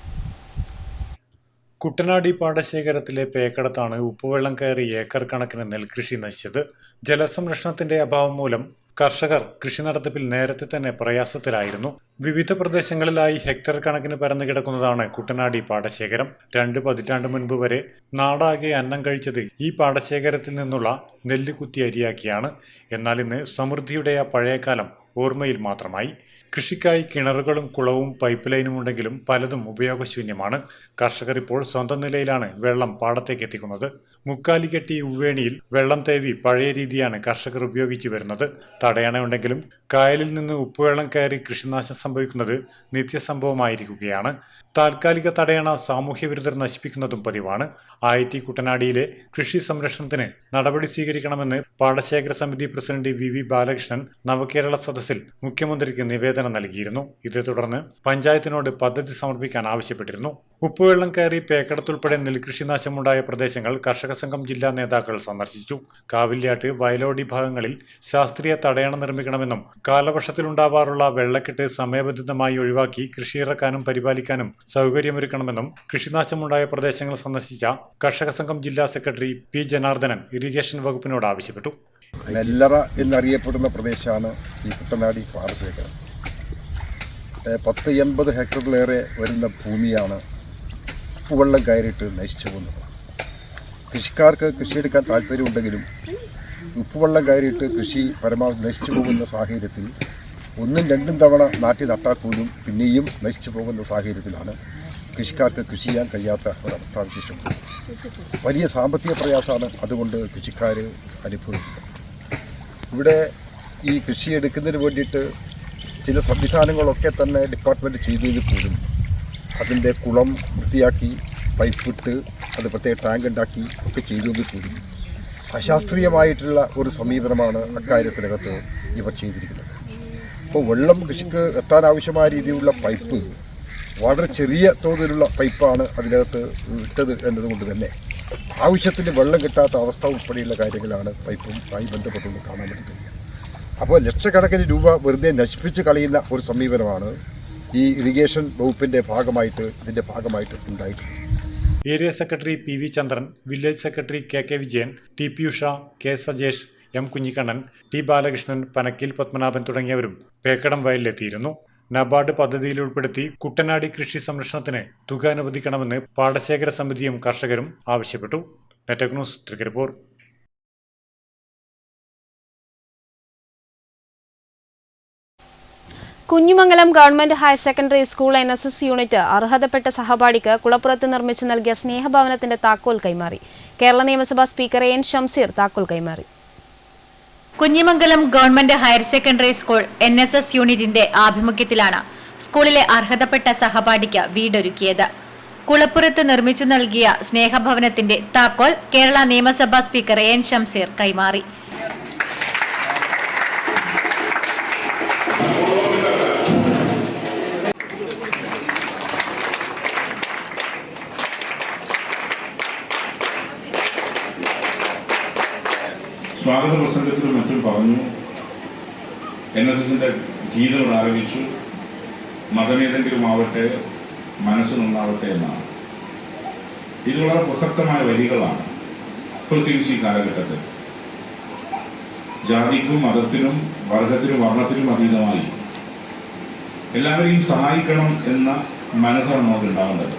കുട്ടനാടി പാടശേഖരത്തിലെ പേക്കടത്താണ് ഉപ്പുവെള്ളം കയറി ഏക്കർ കണക്കിന് നെൽകൃഷി നശിച്ചത്. ജലസംരക്ഷണത്തിന്റെ അഭാവം മൂലം കർഷകർ കൃഷി നടത്തിപ്പിൽ നേരത്തെ തന്നെ പ്രയാസത്തിലായിരുന്നു. വിവിധ പ്രദേശങ്ങളിലായി ഹെക്ടർ കണക്കിന് പരന്നു കിടക്കുന്നതാണ് കുട്ടനാടി പാടശേഖരം. 2 പതിറ്റാണ്ട് മുൻപ് വരെ നാടാകെ അന്നം കഴിച്ചത് ഈ പാടശേഖരത്തിൽ നിന്നുള്ള നെല്ല് കുത്തി അരിയാക്കിയാണ്. എന്നാൽ ഇന്ന് സമൃദ്ധിയുടെ ആ പഴയകാലം ഓർമ്മയിൽ മാത്രമായി. കൃഷിക്കായി കിണറുകളും കുളവും പൈപ്പ് ലൈനും ഉണ്ടെങ്കിലും പലതും ഉപയോഗശൂന്യമാണ്. കർഷകർ ഇപ്പോൾ സ്വന്തം നിലയിലാണ് വെള്ളം പാടത്തേക്ക് എത്തിക്കുന്നത്. മുക്കാലി കെട്ടി ഉവ്വേണിയിൽ വെള്ളം തേവി പഴയ രീതിയാണ് കർഷകർ ഉപയോഗിച്ചു വരുന്നത്. തടയണയുണ്ടെങ്കിലും കായലിൽ നിന്ന് ഉപ്പുവെള്ളം കയറി കൃഷിനാശം സംഭവിക്കുന്നത് നിത്യസംഭവമായിരിക്കുകയാണ്. താൽക്കാലിക തടയണ സാമൂഹ്യ വിരുദ്ധർ നശിപ്പിക്കുന്നതും പതിവാണ്. IIT കുട്ടനാടിയിലെ കൃഷി സംരക്ഷണത്തിന് നടപടി സ്വീകരിക്കണമെന്ന് പാടശേഖര സമിതി പ്രസിഡന്റ് VV ബാലകൃഷ്ണൻ നവകേരള സദസ്സിൽ സദസ്സിൽ മുഖ്യമന്ത്രിക്ക് നിവേദനം നൽകിയിരുന്നു. ഇതേ തുടർന്ന് പഞ്ചായത്തിനോട് പദ്ധതി സമർപ്പിക്കാൻ ആവശ്യപ്പെട്ടിരുന്നു. ഉപ്പുവെള്ളം കയറി പേക്കടത്തുൾപ്പെടെ നെൽകൃഷി നാശമുണ്ടായ പ്രദേശങ്ങൾ കർഷക സംഘം ജില്ലാ നേതാക്കൾ സന്ദർശിച്ചു. കാവില്യാട്ട്, വയലോടി ഭാഗങ്ങളിൽ ശാസ്ത്രീയ തടയണ നിർമ്മിക്കണമെന്നും കാലവർഷത്തിലുണ്ടാവാറുള്ള വെള്ളക്കെട്ട് സമയബന്ധിതമായി ഒഴിവാക്കി കൃഷിയിറക്കാനും പരിപാലിക്കാനും സൗകര്യമൊരുക്കണമെന്നും കൃഷിനാശമുണ്ടായ പ്രദേശങ്ങൾ സന്ദർശിച്ച കർഷക സംഘം ജില്ലാ സെക്രട്ടറി പി ജനാർദ്ദനൻ ഇറിഗേഷൻ വകുപ്പിനോട് ആവശ്യപ്പെട്ടു. നെല്ലറ എന്നറിയപ്പെടുന്ന പ്രദേശമാണ് ഈ കുട്ടനാടി പാടശേഖരം. 10-80 ഹെക്ടറിലേറെ വരുന്ന ഭൂമിയാണ് ഉപ്പുവെള്ളം കയറിയിട്ട് നശിച്ചു പോകുന്നത്. കൃഷിക്കാർക്ക് കൃഷിയെടുക്കാൻ താല്പര്യമുണ്ടെങ്കിലും ഉപ്പുവെള്ളം കയറിയിട്ട് കൃഷി പരമാവധി നശിച്ചു പോകുന്ന സാഹചര്യത്തിൽ 1-2 തവണ നാട്ടിൽ നട്ടാൽ പോലും പിന്നെയും നശിച്ചു പോകുന്ന സാഹചര്യത്തിലാണ് കൃഷിക്കാർക്ക് കൃഷി ചെയ്യാൻ കഴിയാത്ത ഒരവസ്ഥ വിശേഷമുണ്ട്. വലിയ സാമ്പത്തിക പ്രയാസമാണ് അതുകൊണ്ട് കൃഷിക്കാർ അനുഭവിക്കുന്നത്. ഇവിടെ ഈ കൃഷി എടുക്കുന്നതിന് വേണ്ടിയിട്ട് ചില സംവിധാനങ്ങളൊക്കെ തന്നെ ഡിപ്പാർട്ട്മെൻറ്റ് ചെയ്തതിൽ പോലും അതിൻ്റെ കുളം വൃത്തിയാക്കി പൈപ്പിട്ട് അത് പ്രത്യേക ടാങ്ക് ഉണ്ടാക്കി ഒക്കെ ചെയ്തതിൽ പോലും അശാസ്ത്രീയമായിട്ടുള്ള ഒരു സമീപനമാണ് അക്കാര്യത്തിനകത്ത് ഇവർ ചെയ്തിരിക്കുന്നത്. അപ്പോൾ വെള്ളം കൃഷിക്ക് എത്താൻ ആവശ്യമായ രീതിയിലുള്ള പൈപ്പ് വളരെ ചെറിയ തോതിലുള്ള പൈപ്പാണ് അതിനകത്ത് ഇട്ടത് എന്നതുകൊണ്ട് തന്നെ ആവശ്യത്തിന് വെള്ളം കിട്ടാത്ത അവസ്ഥ ഉൾപ്പെടെയുള്ള കാര്യങ്ങളാണ് പൈപ്പുമായി ബന്ധപ്പെട്ടുകൊണ്ട് കാണാൻ വേണ്ടി കഴിയുക. അപ്പോൾ ലക്ഷക്കണക്കിന് രൂപ വെറുതെ നശിപ്പിച്ച് കളയുന്ന ഒരു സമീപനമാണ് ഈ ഇറിഗേഷൻ വകുപ്പിൻ്റെ ഇതിൻ്റെ ഭാഗമായിട്ട് ഉണ്ടായിട്ടുണ്ട്. Area secretary P V Chandran, village secretary K Vijayan, T P Usha, K Sajesh, M Kunhikannan, T Balakrishnan, Panakkil Padmanabhan തുടങ്ങിയവരും പേക്കടം വയലിലെത്തിയിരുന്നു. നബാർഡ് പദ്ധതിയിൽ ഉൾപ്പെടുത്തി കുട്ടനാടി കൃഷി സംരക്ഷണത്തിന് തുക അനുവദിക്കണമെന്ന് പാടശേഖര സമിതിയും കർഷകരും ആവശ്യപ്പെട്ടു. Network news, Trikaripur. Kunhimangalam government higher secondary school NSS unit അർഹതപ്പെട്ട സഹപാഠിക്ക് കുളപ്പുറത്ത് നിർമ്മിച്ചു നൽകിയ സ്നേഹഭവനത്തിന്റെ താക്കോൽ കൈമാറി. കേരള നിയമസഭാ സ്പീക്കർ എൻ ഷംസീർ താക്കോൽ കൈമാറി. Kunhimangalam government higher secondary school NSS യൂണിറ്റിന്റെ ആഭിമുഖ്യത്തിലാണ് സ്കൂളിലെ അർഹതപ്പെട്ട സഹപാഠിക്ക് വീടൊരുക്കിയത്. കുളപ്പുറത്ത് നിർമ്മിച്ചു നൽകിയ സ്നേഹഭവനത്തിന്റെ താക്കോൽ കേരള നിയമസഭാ സ്പീക്കർ എൻ ഷംസീർ കൈമാറി. സ്വാഗത പ്രസംഗത്തിലും മറ്റും പറഞ്ഞു, NSSന്റെ ഗീതം ആരംഭിച്ചു, മതമേതെങ്കിലും ആവട്ടെ മനസ്സ് നന്നാവട്ടെ എന്നാണ്. ഇത് വളരെ പ്രസക്തമായ വരികളാണ്. പ്രത്യേകിച്ച് ഈ കാലഘട്ടത്തിൽ ജാതിക്കും മതത്തിനും വർഗത്തിനും വർണ്ണത്തിനും അതീതമായി എല്ലാവരെയും സഹായിക്കണം എന്ന മനസ്സാണ് നമുക്ക് ഉണ്ടാവേണ്ടത്.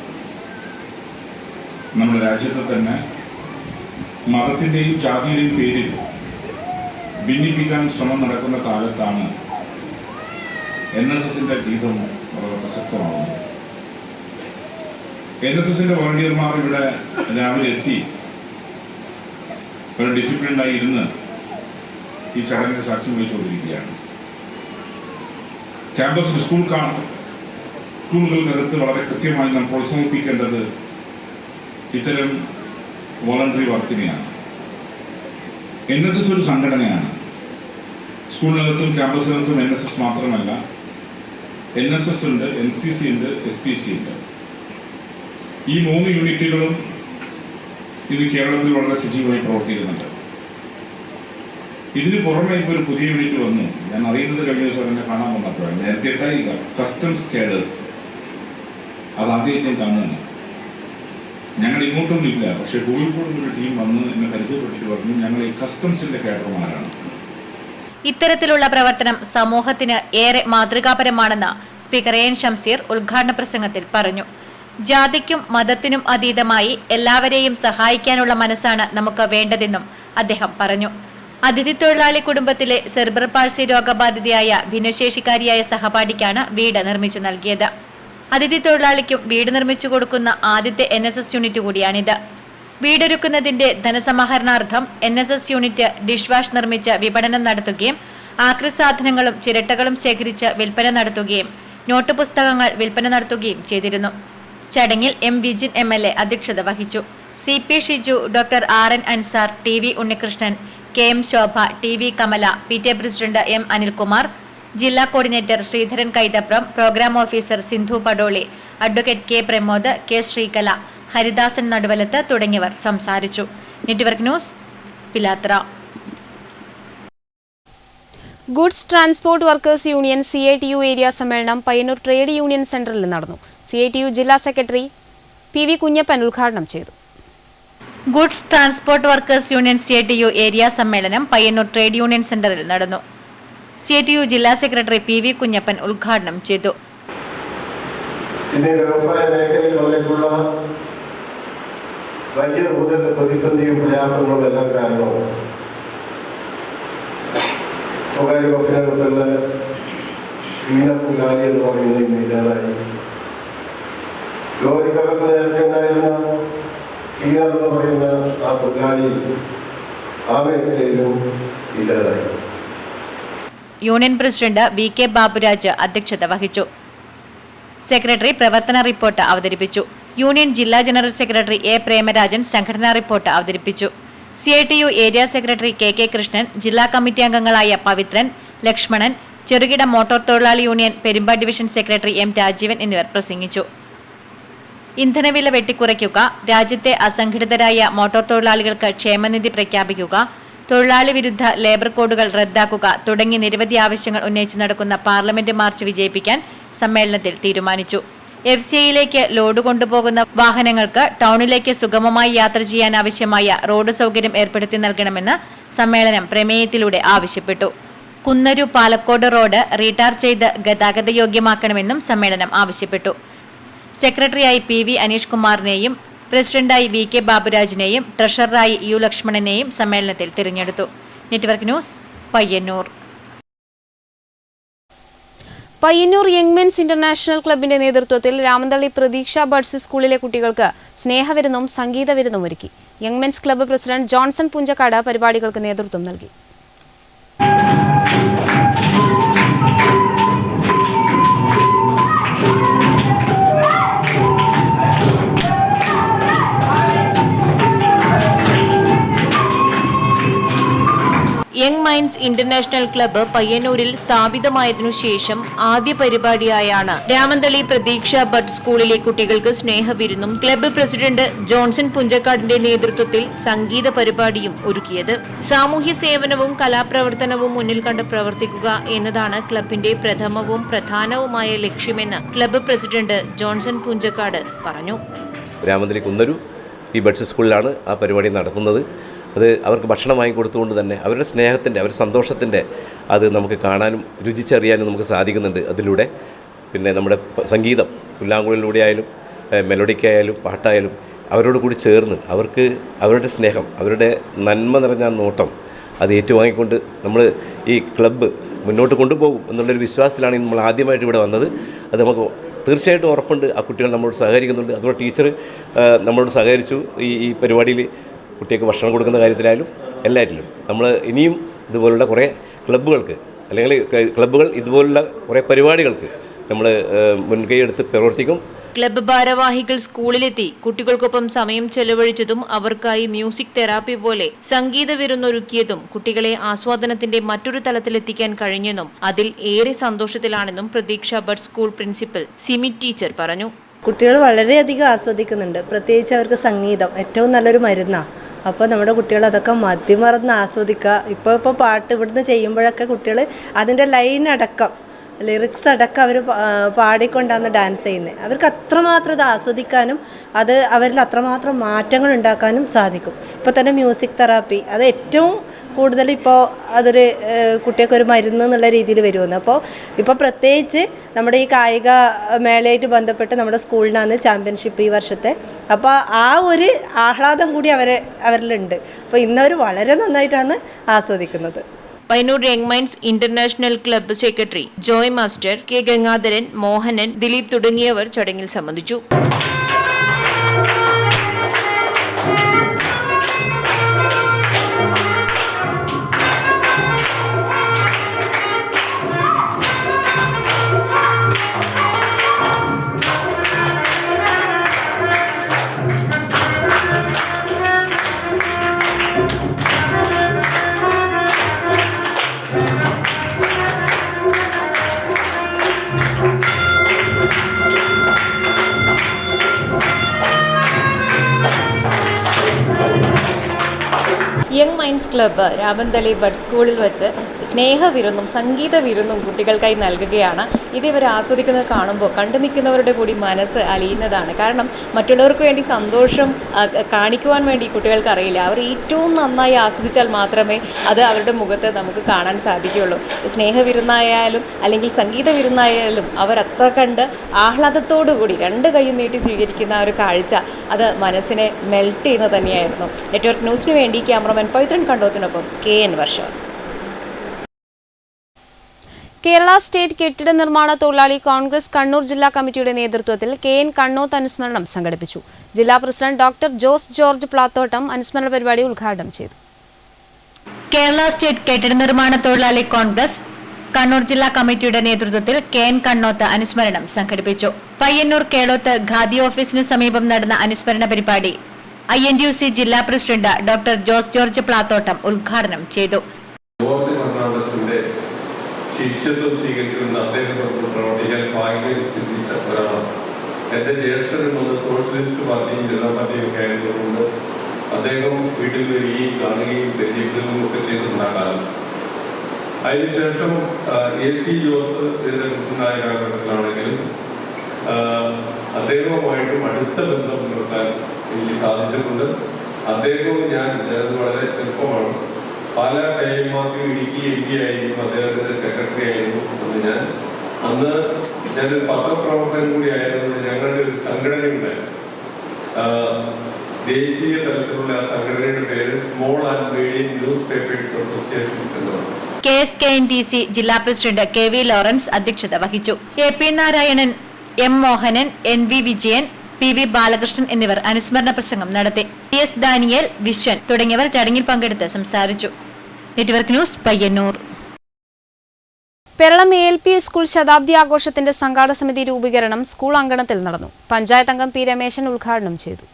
നമ്മുടെ രാജ്യത്തെ തന്നെ മതത്തിൻ്റെയും ജാതിയുടെയും പേരിൽ ഭിന്നിപ്പിക്കാൻ ശ്രമം നടക്കുന്ന കാലത്താണ് NSSന്റെ ഗീതം വളരെ പ്രസക്തമാകുന്നത്. NSSന്റെ വോളണ്ടിയർമാർ ഇവിടെ രാവിലെ എത്തി ഒരു ഡിസിപ്ലിനായി ഇരുന്ന് ഈ ചടങ്ങിന് സാക്ഷ്യം വഹിച്ചുകൊണ്ടിരിക്കുകയാണ്. ക്യാമ്പസ് സ്കൂളുകൾക്കകത്ത് വളരെ കൃത്യമായി നാം പ്രോത്സാഹിപ്പിക്കേണ്ടത് ഇത്തരം വോളണ്ടറി വർക്കിനെയാണ്. NSS ഒരു സംഘടനയാണ്. സ്കൂളിനകത്തും ക്യാമ്പസിനകത്തും NSS മാത്രമല്ല, NSS ഉണ്ട്, NCC ഉണ്ട്, SPC ഉണ്ട്. ഈ 3 യൂണിറ്റുകളും ഇത് കേരളത്തിൽ വളരെ സജീവമായി പ്രവർത്തിക്കുന്നുണ്ട്. ഇതിന് പുറമെ ഇപ്പോൾ ഒരു പുതിയ യൂണിറ്റ് വന്നു. ഞാൻ അറിയുന്നത് കഴിഞ്ഞ ദിവസം എന്നെ കാണാൻ വന്നപ്പോഴാണ്. നേരത്തെ കസ്റ്റംസ് കേഡേഴ്സ്, അത് ആദ്യമായിട്ട് കാണുന്നു. ഞങ്ങൾ ഇങ്ങോട്ടൊന്നും ഇല്ല, പക്ഷെ കോഴിക്കോട് ഒരു ടീം വന്ന് എന്നെ പരിചയപ്പെട്ടിട്ട് പറഞ്ഞു ഞങ്ങൾ ഈ കസ്റ്റംസിന്റെ കേഡർമാരാണ്. ഇത്തരത്തിലുള്ള പ്രവർത്തനം സമൂഹത്തിന് ഏറെ മാതൃകാപരമാണെന്ന് സ്പീക്കർ എൻ ഷംസീർ ഉദ്ഘാടന പ്രസംഗത്തിൽ പറഞ്ഞു. ജാതിക്കും മതത്തിനും അതീതമായി എല്ലാവരെയും സഹായിക്കാനുള്ള മനസ്സാണ് നമുക്ക് വേണ്ടതെന്നും അദ്ദേഹം പറഞ്ഞു. അതിഥി തൊഴിലാളി കുടുംബത്തിലെ സെർബ്രൽ പാൾസി രോഗബാധിതയായ ഭിന്നശേഷിക്കാരിയായ സഹപാഠിക്കാണ് വീട് നിർമ്മിച്ചു നൽകിയത്. അതിഥി തൊഴിലാളിക്കും വീട് നിർമ്മിച്ചു കൊടുക്കുന്ന ആദ്യത്തെ NSS യൂണിറ്റ് കൂടിയാണിത്. വീടൊരുക്കുന്നതിന്റെ ധനസമാഹരണാർത്ഥം NSS യൂണിറ്റ് ഡിഷ് വാഷ് നിർമ്മിച്ച് വിപണനം നടത്തുകയും ആക്രി സാധനങ്ങളും ചിരട്ടകളും ശേഖരിച്ച് വിൽപ്പന നടത്തുകയും നോട്ട് പുസ്തകങ്ങൾ വിൽപ്പന നടത്തുകയും ചെയ്തിരുന്നു. ചടങ്ങിൽ M വിജിൻ MLA അധ്യക്ഷത വഹിച്ചു. CP Shiju, doctor RN Ansar, TV Unnikrishnan, KM Shobha, TV Kamala, PTA president M Anilkumar, ജില്ലാ coordinator Sreedharan Kaithapram, programme officer Sindhu Padoli, advocate K Pramod, K Sreekala, Haridasan Naduvalath തുടങ്ങിയവർ സംസാരിച്ചു. Network news, Pilathara. Goods transport workers union CITU area സമ്മേളനം പയ്യന്നൂർ ട്രേഡ് യൂണിയൻ സെന്ററിൽ നടന്നു. CITU ജില്ലാ സെക്രട്ടറി PV കുഞ്ഞപ്പൻ ഉദ്ഘാടനം ചെയ്തു. Goods transport workers union CITU area സമ്മേളനം പയ്യന്നൂർ ട്രേഡ് യൂണിയൻ സെന്ററിൽ നടന്നു. CITU ജില്ലാ സെക്രട്ടറി PV കുഞ്ഞപ്പൻ ഉദ്ഘാടനം ചെയ്തു. വ്യവസായ മേഖലയിൽ വന്നിട്ടുള്ള വലിയ പ്രതിസന്ധിയും പ്രയാസങ്ങളും എല്ലാം കാരണവും സ്വകാര്യ ബസ്സിനകത്തുള്ള ക്ലീനർ തൊഴിലാളി എന്ന് പറയുന്നത് ഇന്ന് ഇല്ലാതായി. ലോറിക്കകത്ത് നേരത്തെ ഉണ്ടായിരുന്ന ക്ലീനർ എന്ന് പറയുന്ന ആ തൊഴിലാളി ആ മേഖലയിലും ഇല്ലാതായി. യൂണിയൻ പ്രസിഡന്റ് VK ബാബുരാജ് അധ്യക്ഷത വഹിച്ചു. സെക്രട്ടറി പ്രവർത്തന റിപ്പോർട്ട് അവതരിപ്പിച്ചു. യൂണിയൻ ജില്ലാ ജനറൽ സെക്രട്ടറി A പ്രേമരാജൻ സംഘടനാ റിപ്പോർട്ട് അവതരിപ്പിച്ചു. CITU area secretary KK Krishnan, ജില്ലാ കമ്മിറ്റി അംഗങ്ങളായ പവിത്രൻ, ലക്ഷ്മണൻ, ചെറുകിട മോട്ടോർ തൊഴിലാളി union Perumba division secretary M Rajeevan എന്നിവർ പ്രസംഗിച്ചു. ഇന്ധനവില വെട്ടിക്കുറയ്ക്കുക, രാജ്യത്തെ അസംഘടിതരായ മോട്ടോർ തൊഴിലാളികൾക്ക് ക്ഷേമനിധി പ്രഖ്യാപിക്കുക, തൊഴിലാളി വിരുദ്ധ ലേബർ കോഡുകൾ റദ്ദാക്കുക തുടങ്ങി നിരവധി ആവശ്യങ്ങൾ ഉന്നയിച്ചു നടക്കുന്ന പാർലമെന്റ് മാർച്ച് വിജയിപ്പിക്കാൻ സമ്മേളനത്തിൽ തീരുമാനിച്ചു. FCIയിലേക്ക് ലോഡ് കൊണ്ടുപോകുന്ന വാഹനങ്ങൾക്ക് ടൗണിലേക്ക് സുഗമമായി യാത്ര ചെയ്യാൻ ആവശ്യമായ റോഡ് സൗകര്യം ഏർപ്പെടുത്തി നൽകണമെന്ന് സമ്മേളനം പ്രമേയത്തിലൂടെ ആവശ്യപ്പെട്ടു. കുന്നരു പാലക്കോട് റോഡ് റീടാർ ചെയ്ത് ഗതാഗതയോഗ്യമാക്കണമെന്നും സമ്മേളനം ആവശ്യപ്പെട്ടു. സെക്രട്ടറിയായി PV അനീഷ് കുമാറിനെയും പ്രസിഡന്റായി VK ബാബുരാജിനെയും ട്രഷററായി U ലക്ഷ്മണനെയും സമ്മേളനത്തിൽ തിരഞ്ഞെടുത്തു. Network news, Payyanur. Payyanur young men's international ക്ലബിന്റെ നേതൃത്വത്തിൽ രാമന്തളി പ്രതീക്ഷ ബഡ്സ് സ്കൂളിലെ കുട്ടികൾക്ക് സ്നേഹവിരുന്നും സംഗീത വിരുന്നും ഒരുക്കി. Young men's club president Johnson Punchakkad പരിപാടികൾക്ക് നേതൃത്വം നൽകി. യങ് മൈൻഡ്സ് ഇന്റർനാഷണൽ ക്ലബ്ബ് പയ്യന്നൂരിൽ സ്ഥാപിതമായതിനു ശേഷം ആദ്യ പരിപാടിയായാണ് രാമന്തളി പ്രതീക്ഷ ബഡ് സ്കൂളിലെ കുട്ടികൾക്ക് സ്നേഹവിരുന്നും ക്ലബ്ബ് പ്രസിഡന്റ് ജോൺസൺ പുഞ്ചക്കാടിന്റെ നേതൃത്വത്തിൽ സംഗീത പരിപാടിയും ഒരുക്കിയത്. സാമൂഹ്യ സേവനവും കലാപ്രവർത്തനവും മുന്നിൽ കണ്ട് പ്രവർത്തിക്കുക എന്നതാണ് ക്ലബിന്റെ പ്രഥമവും പ്രധാനവുമായ ലക്ഷ്യമെന്ന് ക്ലബ്ബ് പ്രസിഡന്റ് ജോൺസൺ പുഞ്ചക്കാട് പറഞ്ഞു. രാമന്തളി കുന്നരു ഈ ബഡ്സ് സ്കൂളിലാണ് ആ പരിപാടി നടത്തുന്നത്. അത് അവർക്ക് ഭക്ഷണം വാങ്ങിക്കൊടുത്തുകൊണ്ട് തന്നെ അവരുടെ സ്നേഹത്തിൻ്റെ, അവരുടെ സന്തോഷത്തിൻ്റെ അത് നമുക്ക് കാണാനും രുചിച്ചറിയാനും നമുക്ക് സാധിക്കുന്നുണ്ട് അതിലൂടെ. പിന്നെ നമ്മുടെ സംഗീതം പുല്ലാങ്കുഴലിലൂടെ ആയാലും മെലഡിക്കായാലും പാട്ടായാലും അവരോട് കൂടി ചേർന്ന് അവർക്ക് അവരുടെ സ്നേഹം, അവരുടെ നന്മ നിറഞ്ഞ നോട്ടം അത് ഏറ്റുവാങ്ങിക്കൊണ്ട് നമ്മൾ ഈ ക്ലബ്ബ് മുന്നോട്ട് കൊണ്ടുപോകും എന്നുള്ളൊരു വിശ്വാസത്തിലാണ് നമ്മൾ ആദ്യമായിട്ട് ഇവിടെ വന്നത്. അത് നമുക്ക് തീർച്ചയായിട്ടും ഉറപ്പുണ്ട് ആ കുട്ടികൾ നമ്മളോട് സഹകരിക്കുന്നുണ്ട്. അതുപോലെ ടീച്ചർ നമ്മളോട് സഹകരിച്ചു. ഈ പരിപാടിയിൽ കുട്ടികൾക്ക് ഭക്ഷണം കൊടുക്കുന്ന കാര്യത്തിലായാലും എല്ലാറ്റിലും നമ്മൾ ഇനിയും ഇതുപോലുള്ള കുറേ ക്ലബ്ബുകൾക്ക് അല്ലെങ്കിൽ ക്ലബ്ബുകൾ ഇതുപോലുള്ള കുറേ പരിപാടികൾക്ക് നമ്മൾ മുൻകൈ എടുത്ത് പ്രവർത്തിക്കും. ക്ലബ്ബ് ഭാരവാഹികൾ സ്കൂളിലെത്തി കുട്ടികൾക്കൊപ്പം സമയം ചെലവഴിച്ചതും അവർക്കായി മ്യൂസിക് തെറാപ്പി പോലെ സംഗീത വിരുന്നൊരുക്കിയതും കുട്ടികളെ ആസ്വാദനത്തിന്റെ മറ്റൊരു തലത്തിലെത്തിക്കാൻ കഴിഞ്ഞെന്നും അതിൽ ഏറെ സന്തോഷത്തിലാണെന്നും പ്രതീക്ഷ bud school principal Simi teacher പറഞ്ഞു. കുട്ടികൾ വളരെയധികം ആസ്വദിക്കുന്നുണ്ട്. പ്രത്യേകിച്ച് അവർക്ക് സംഗീതം ഏറ്റവും നല്ലൊരു മരുന്നാണ്. അപ്പോൾ നമ്മുടെ കുട്ടികൾ അതൊക്കെ മതിമറന്ന് ആസ്വദിക്കുക. ഇപ്പോൾ പാട്ട് ഇവിടുന്ന് ചെയ്യുമ്പോഴൊക്കെ കുട്ടികൾ അതിൻ്റെ ലൈൻ അടക്കം, ലിറിക്സ് അടക്കം അവർ പാടിക്കൊണ്ടാണ് ഡാൻസ് ചെയ്യുന്നത്. അവർക്ക് അത്രമാത്രം ഇത് ആസ്വദിക്കാനും അത് അവരിൽ അത്രമാത്രം മാറ്റങ്ങൾ ഉണ്ടാക്കാനും സാധിക്കും. ഇപ്പോൾ തന്നെ മ്യൂസിക് തെറാപ്പി അത് ഏറ്റവും കൂടുതൽ ഇപ്പോൾ അതൊരു കുട്ടികൾക്കൊരു മരുന്ന് എന്നുള്ള രീതിയിൽ വരുമെന്ന്. ഇപ്പോൾ പ്രത്യേകിച്ച് നമ്മുടെ ഈ കായിക മേളയായിട്ട് ബന്ധപ്പെട്ട് നമ്മുടെ സ്കൂളിനാണ് ചാമ്പ്യൻഷിപ്പ് ഈ വർഷത്തെ. അപ്പോൾ ആ ഒരു ആഹ്ലാദം കൂടി അവരിലുണ്ട്. അപ്പോൾ ഇന്നവർ വളരെ നന്നായിട്ടാണ് ആസ്വദിക്കുന്നത്. Payyanur young minds international club secretary Joy master, K Gangadharan, Mohanan, Dileep തുടങ്ങിയവർ ചടങ്ങിൽ സംബന്ധിച്ചു. Young minds club Ramanthali bud സ്കൂളിൽ വെച്ച് സ്നേഹവിരുന്നും സംഗീത വിരുന്നും കുട്ടികൾക്കായി നൽകുകയാണ്. ഇത് ഇവർ ആസ്വദിക്കുന്നത് കാണുമ്പോൾ കണ്ടു നിൽക്കുന്നവരുടെ കൂടി മനസ്സ് അലിയുന്നതാണ്. കാരണം മറ്റുള്ളവർക്ക് വേണ്ടി സന്തോഷം കാണിക്കുവാൻ വേണ്ടി കുട്ടികൾക്ക് അറിയില്ല. അവർ ഏറ്റവും നന്നായി ആസ്വദിച്ചാൽ മാത്രമേ അത് അവരുടെ മുഖത്ത് നമുക്ക് കാണാൻ സാധിക്കുകയുള്ളൂ. സ്നേഹവിരുന്നായാലും അല്ലെങ്കിൽ സംഗീത വിരുന്നായാലും അവർ അത്ര കണ്ട് ആഹ്ലാദത്തോടു കൂടി രണ്ട് കൈയും നീട്ടി സ്വീകരിക്കുന്ന ഒരു കാഴ്ച അത് മനസ്സിനെ മെൽറ്റ് ചെയ്യുന്നത് തന്നെയായിരുന്നു. നെറ്റ്വർക്ക് ന്യൂസിന് വേണ്ടി ക്യാമറമാൻ പവിത്രൻ കണ്ടോത്തിനൊപ്പം KN വർഷ. കേരള സ്റ്റേറ്റ് കെട്ടിട നിർമ്മാണ തൊഴിലാളി കോൺഗ്രസ് കണ്ണൂർ ജില്ലാ കമ്മിറ്റിയുടെ നേതൃത്വത്തിൽ KN കണ്ണോത്ത് അനുസ്മരണം സംഘടിപ്പിച്ചു. ജില്ലാ president doctor Jose George Plathottam അനുസ്മരണ പരിപാടി ഉദ്ഘാടനം ചെയ്തു. കേരള സ്റ്റേറ്റ് കെട്ടിട നിർമ്മാണ തൊഴിലാളി കോൺഗ്രസ് കണ്ണൂർ ജില്ലാ കമ്മിറ്റിയുടെ നേതൃത്വത്തിൽ KN കണ്ണോത്ത് അനുസ്മരണം സംഘടിപ്പിച്ചു. പയ്യന്നൂർ കേളോത്ത് ഖാദി ഓഫീസിന് സമീപം നടന്ന അനുസ്മരണ പരിപാടി INTUC ജില്ലാ president doctor Jose George Plathottam ഉദ്ഘാടനം ചെയ്തു. ശിഷ്യത്വം സ്വീകരിക്കുന്ന അദ്ദേഹത്തോട് പ്രവർത്തിക്കാൻ ഭാഗ്യം ചിന്തിച്ച ഒരാളാണ്. എൻ്റെ ജ്യേഷ്ഠനും സോഷ്യലിസ്റ്റ് പാർട്ടിയും ജനതാ പാർട്ടിയും ഒക്കെ ആയതുകൊണ്ട് അദ്ദേഹം വീട്ടിൽ വരികയും കാണുകയും പരിചയപ്പെടുകയും ഒക്കെ ചെയ്തിട്ടുണ്ടാകാം. അതിനുശേഷം AC ജോസ് ഇതിൻ്റെ പ്രസിഡന്റായ കാലഘട്ടത്തിലാണെങ്കിലും അദ്ദേഹവുമായിട്ടും അടുത്ത ബന്ധം പുലർത്താൻ എനിക്ക് സാധിച്ചിട്ടുണ്ട്. അദ്ദേഹവും ഞാൻ വളരെ ചെറുപ്പമാണ്. പല ടൈമാർക്ക് ഇടുക്കി MP ആയിരുന്നു, അദ്ദേഹത്തിൻ്റെ സെക്രട്ടറി ആയിരുന്നു. അന്ന് ഞാനൊരു പത്രപ്രവർത്തകൻ കൂടി ആയിരുന്നു. ഞങ്ങളുടെ ഒരു സംഘടനയുണ്ടായിരുന്നു, ദേശീയ തലത്തിലുള്ള ആ സംഘടനയുടെ പേര് small and medium news papers association എന്നാണ്. KSKNTC ജില്ലാ പ്രസിഡന്റ് KV ലോറൻസ് അധ്യക്ഷത വഹിച്ചു. AP Narayanan, M Mohanan, NV Vijayan, PV Balakrishnan എന്നിവർ അനുസ്മരണ പ്രസംഗം നടത്തി. TS ദാനിയേൽ, വിശ്വൻ തുടങ്ങിയവർ ചടങ്ങിൽ പങ്കെടുത്ത് സംസാരിച്ചു. Network news Payyannur. Peralam ALP school ശതാബ്ദി ആഘോഷത്തിന്റെ സംഘാടക സമിതി രൂപീകരണം സ്കൂൾ അങ്കണത്തിൽ നടന്നു. പഞ്ചായത്ത് അംഗം P രമേശൻ ഉദ്ഘാടനം ചെയ്തു.